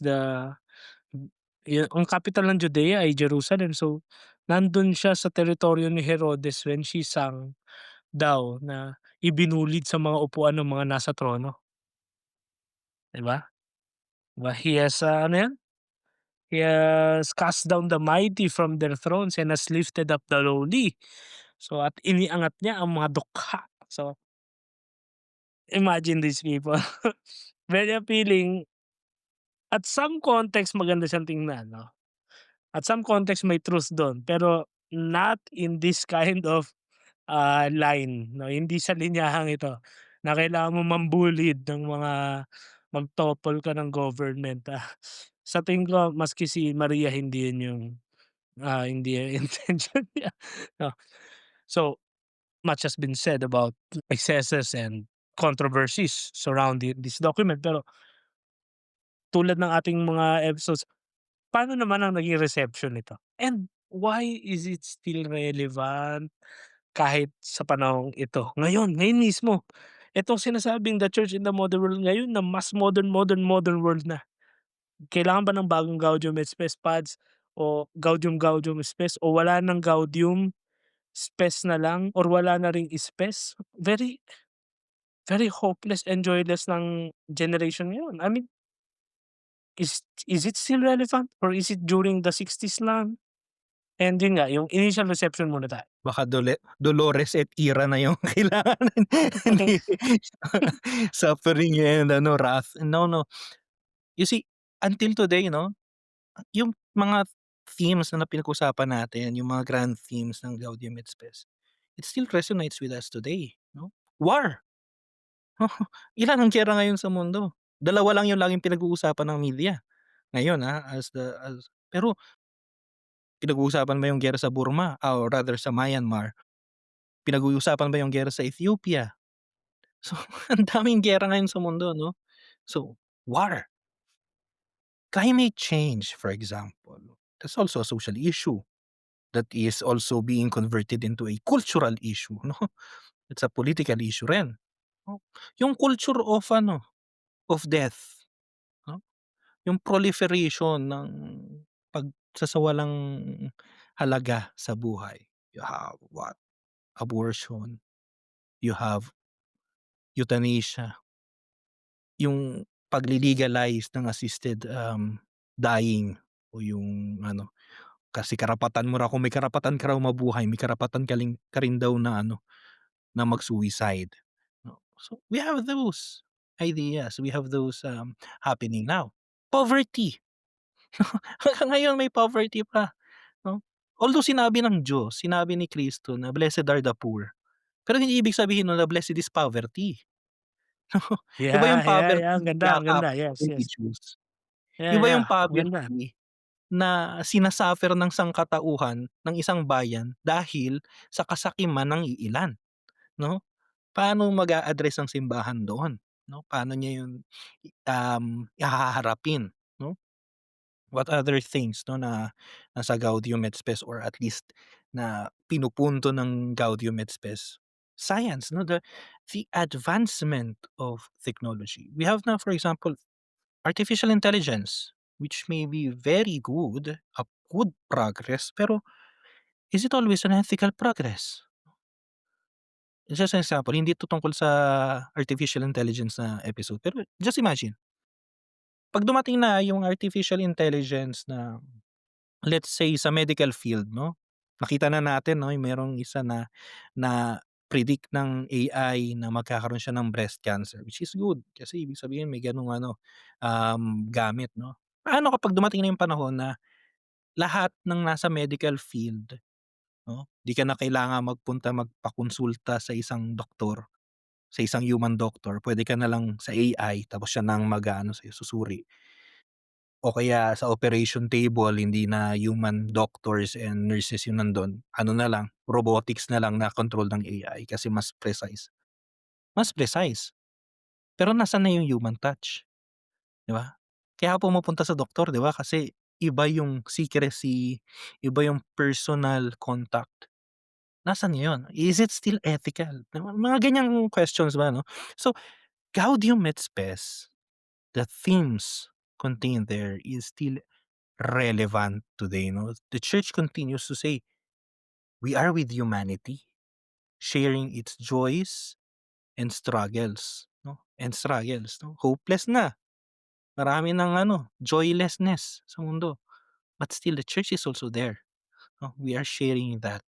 ang capital ng Judea ay Jerusalem, so nandun siya sa teritoryo ni Herodes when she sang daw na ibinulid sa mga upuan ng mga nasa trono." 'Di ba? 'Di ba, he has, ano 'yan, he has cast down the mighty from their thrones and has lifted up the lowly. So, at iniangat niya ang mga dukha. So, imagine these people. Very appealing. At some context maganda siyang tingnan 'no, at some context may truth dun, pero not in this kind of, line 'no, hindi sa linyahang ito na kailangan mo mambulid ng mga mag-topple ka ng government, sa tingin ko maski si Maria hindi yun yung, hindi yung intention niya 'no. So, much has been said about excesses and controversies surrounding this document, pero tulad ng ating mga episodes, paano naman ang naging reception nito? And why is it still relevant kahit sa panahong ito? Ngayon mismo, itong sinasabing the church in the modern world ngayon na mas modern world na. Kailangan ba ng bagong Gaudium et Spes pads o Gaudium Spes o wala ng Gaudium, Spes na lang or wala na ring Spes? Very, very hopeless and joyless ng generation ngayon. I mean, is it still relevant or is it during the 60s lang? And yun nga, yung initial reception muna tayo. Baka Dolores et Ira na yung kailangan ni suffering and ano, wrath. No, no. You see, until today 'no, yung mga themes na pinag-usapan natin, yung mga grand themes ng Gaudium et Spes, it still resonates with us today 'no. War, ilan ang giyera ngayon sa mundo? Dalawa lang yung laging pinag-uusapan ng media ngayon, pero pinag-uusapan ba yung giyera sa Burma or rather sa Myanmar? Pinag-uusapan ba yung giyera sa Ethiopia? So, ang daming giyera ngayon sa mundo 'no. So, war, climate change for example, that's also a social issue that is also being converted into a cultural issue 'no. It's a political issue rin 'no. Yung culture of ano, of death 'no, yung proliferation ng pagsasawalang halaga sa buhay. You have what, abortion, you have euthanasia. Yung pagle-legalize ng assisted, dying o yung ano, kasi karapatan mo raw kung may karapatan ka raw mabuhay, may karapatan ka rin daw na ano, na mag-suicide, 'no. So, we have those ideas, we have those, happening now. Poverty, hanggang ngayon may poverty pa, 'no. Although sinabi ng Diyos, sinabi ni Kristo na, "Blessed are the poor," pero hindi ibig sabihin nun na blessed is poverty. Iba yung Yeah, yeah, yeah, poverty ang yakap, ganda, yes, yes. religious. Yeah, Iba yeah, yung ang ganda. poverty na sina-suffer ng sangkatauhan ng isang bayan dahil sa kasakiman ng iilan, 'no? Paano mag-a-address ang simbahan doon, 'no? Paano niya yun, haharapin, 'no? What other things 'no na nasa Gaudium et Spes or at least na pinupunto ng Gaudium et Spes? Science 'no, the advancement of technology. We have now, for example, artificial intelligence, which may be very good, a good progress, pero is it always an ethical progress? Just an example, hindi 'to tungkol sa artificial intelligence na episode, pero just imagine, 'pag dumating na yung artificial intelligence na, let's say sa medical field 'no, nakita na natin 'no, yung merong isa na na predict ng AI na magkakaroon siya ng breast cancer, which is good kasi ibig sabihin may gano'ng ano, gamit 'no. Paano kapag dumating na yung panahon na lahat ng nasa medical field 'no, 'di ka na kailangang magpakonsulta sa isang doktor, sa isang human doctor, puwede ka na lang sa AI tapos siya na ang mag-aano sa'yo, susuri. O kaya sa operation table hindi na human doctors and nurses yung nandun, ano na lang, robotics na lang na control ng AI kasi mas precise. Mas precise, pero nasaan na yung human touch, 'di ba? Kaya ka pumupunta sa doktor 'di ba kasi iba yung secrecy, iba yung personal contact. Nasaan yun? Is it still ethical? Mga ganyang questions ba 'no? So, Gaudium et Spes, the themes contained there is still relevant today 'no. The church continues to say, "We are with humanity, sharing its joys and struggles," 'no, and struggles 'no. Hopeless na, marami ng ano, joylessness sa mundo, but still the church is also there 'no. We are sharing that.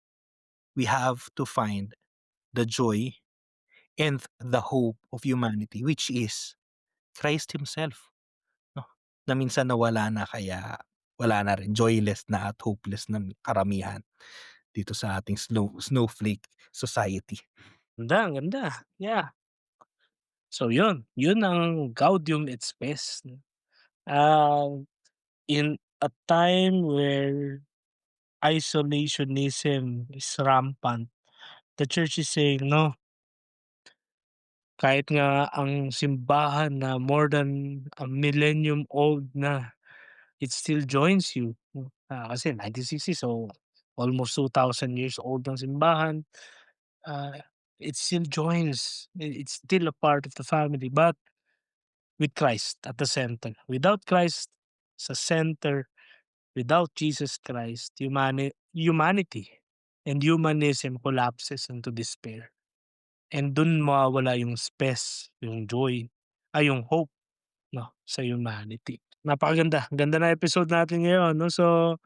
We have to find the joy and the hope of humanity, which is Christ himself 'no, na minsan nawala na kaya wala na rin, joyless na at hopeless na karamihan dito sa ating snowflake society. Ang ganda, yeah. So yun ang Gaudium et Spes. Um, in a time where isolationism is rampant, the church is saying, "No, kahit nga ang simbahan na more than a millennium old na, it still joins you." Kasi 1960, so almost 2,000 years old ang simbahan. uh, it still joins, it's still a part of the family, but with Christ at the center. Without Christ sa center, without Jesus Christ, humanity and humanism collapses into despair. And dun mawawala yung spes, yung joy, yung hope. 'no, sa humanity. Napakaganda, ang ganda ng episode natin ngayon 'no. So,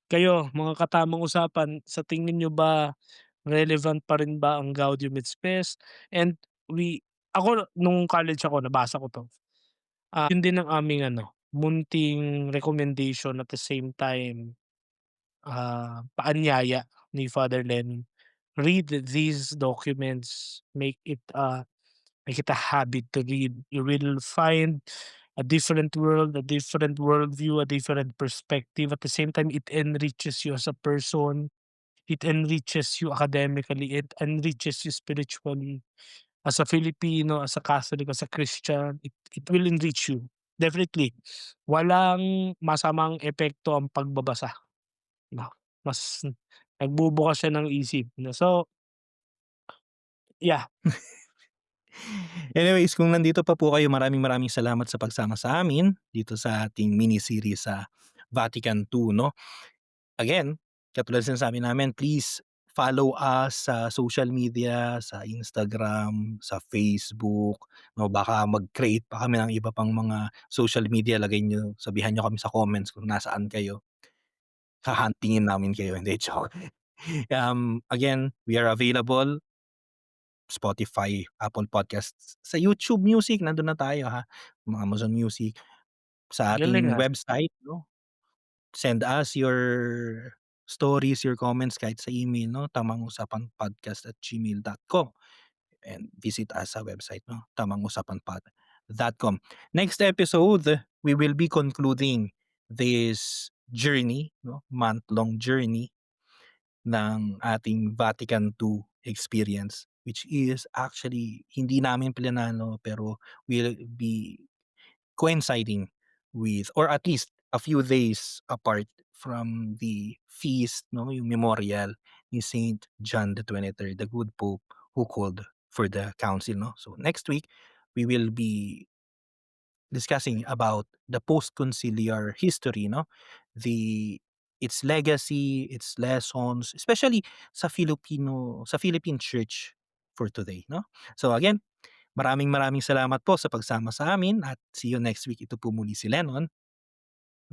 kayo mga katamang usapan, sa tingin niyo ba relevant pa rin ba ang Gaudium et Spes? And ako nung college ako nabasa ko 'to, yun din ang aming ano, munting recommendation at the same time, paanyaya ni Father Len. Read these documents, make it a habit to read. You will find a different worldview, a different perspective. At the same time, it enriches you as a person. It enriches you academically. It enriches you spiritually. As a Filipino, as a Catholic, as a Christian, it will enrich you. Definitely. Walang masamang epekto ang pagbabasa. No? Mas nagbubukas siya ng isip. No? So, yeah, Anyways, kung nandito pa po kayo, maraming maraming salamat sa pagsama sa amin dito sa ating mini-series sa Vatican II 'no. Again, katulad ng sinasabi namin, please follow us sa social media, sa Instagram, sa Facebook 'no. Baka mag-create pa kami ng iba pang mga social media, lagay niyo, sabihan niyo kami sa comments kung nasaan kayo. Hahantingin namin kayo, hindi, joke. Again, we are available Spotify, Apple Podcasts, sa YouTube Music nandun na tayo, ha, mga Amazon Music, sa galing ating ah. website 'no. Send us your stories, your comments kahit sa email 'no, tamangusapanpodcast@gmail.com, and visit us sa website 'no, tamangusapanpod.com. Next episode, we will be concluding this journey 'no, month-long journey ng ating Vatican II experience, which is actually hindi namin planano pero will be coinciding with, or at least a few days apart from the feast 'no, yung memorial ni Saint John the 23rd, the good pope who called for the council 'no. So next week, we will be discussing about the post-conciliar history 'no, the its legacy, its lessons, especially sa Philippine Church for today 'no. So again, maraming maraming salamat po sa pagsama sa amin at see you next week. Ito po muli si Lennon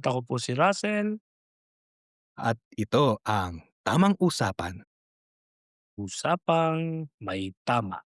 At ako po si Russell, at ito ang Tamang Usapan. usapang may tama.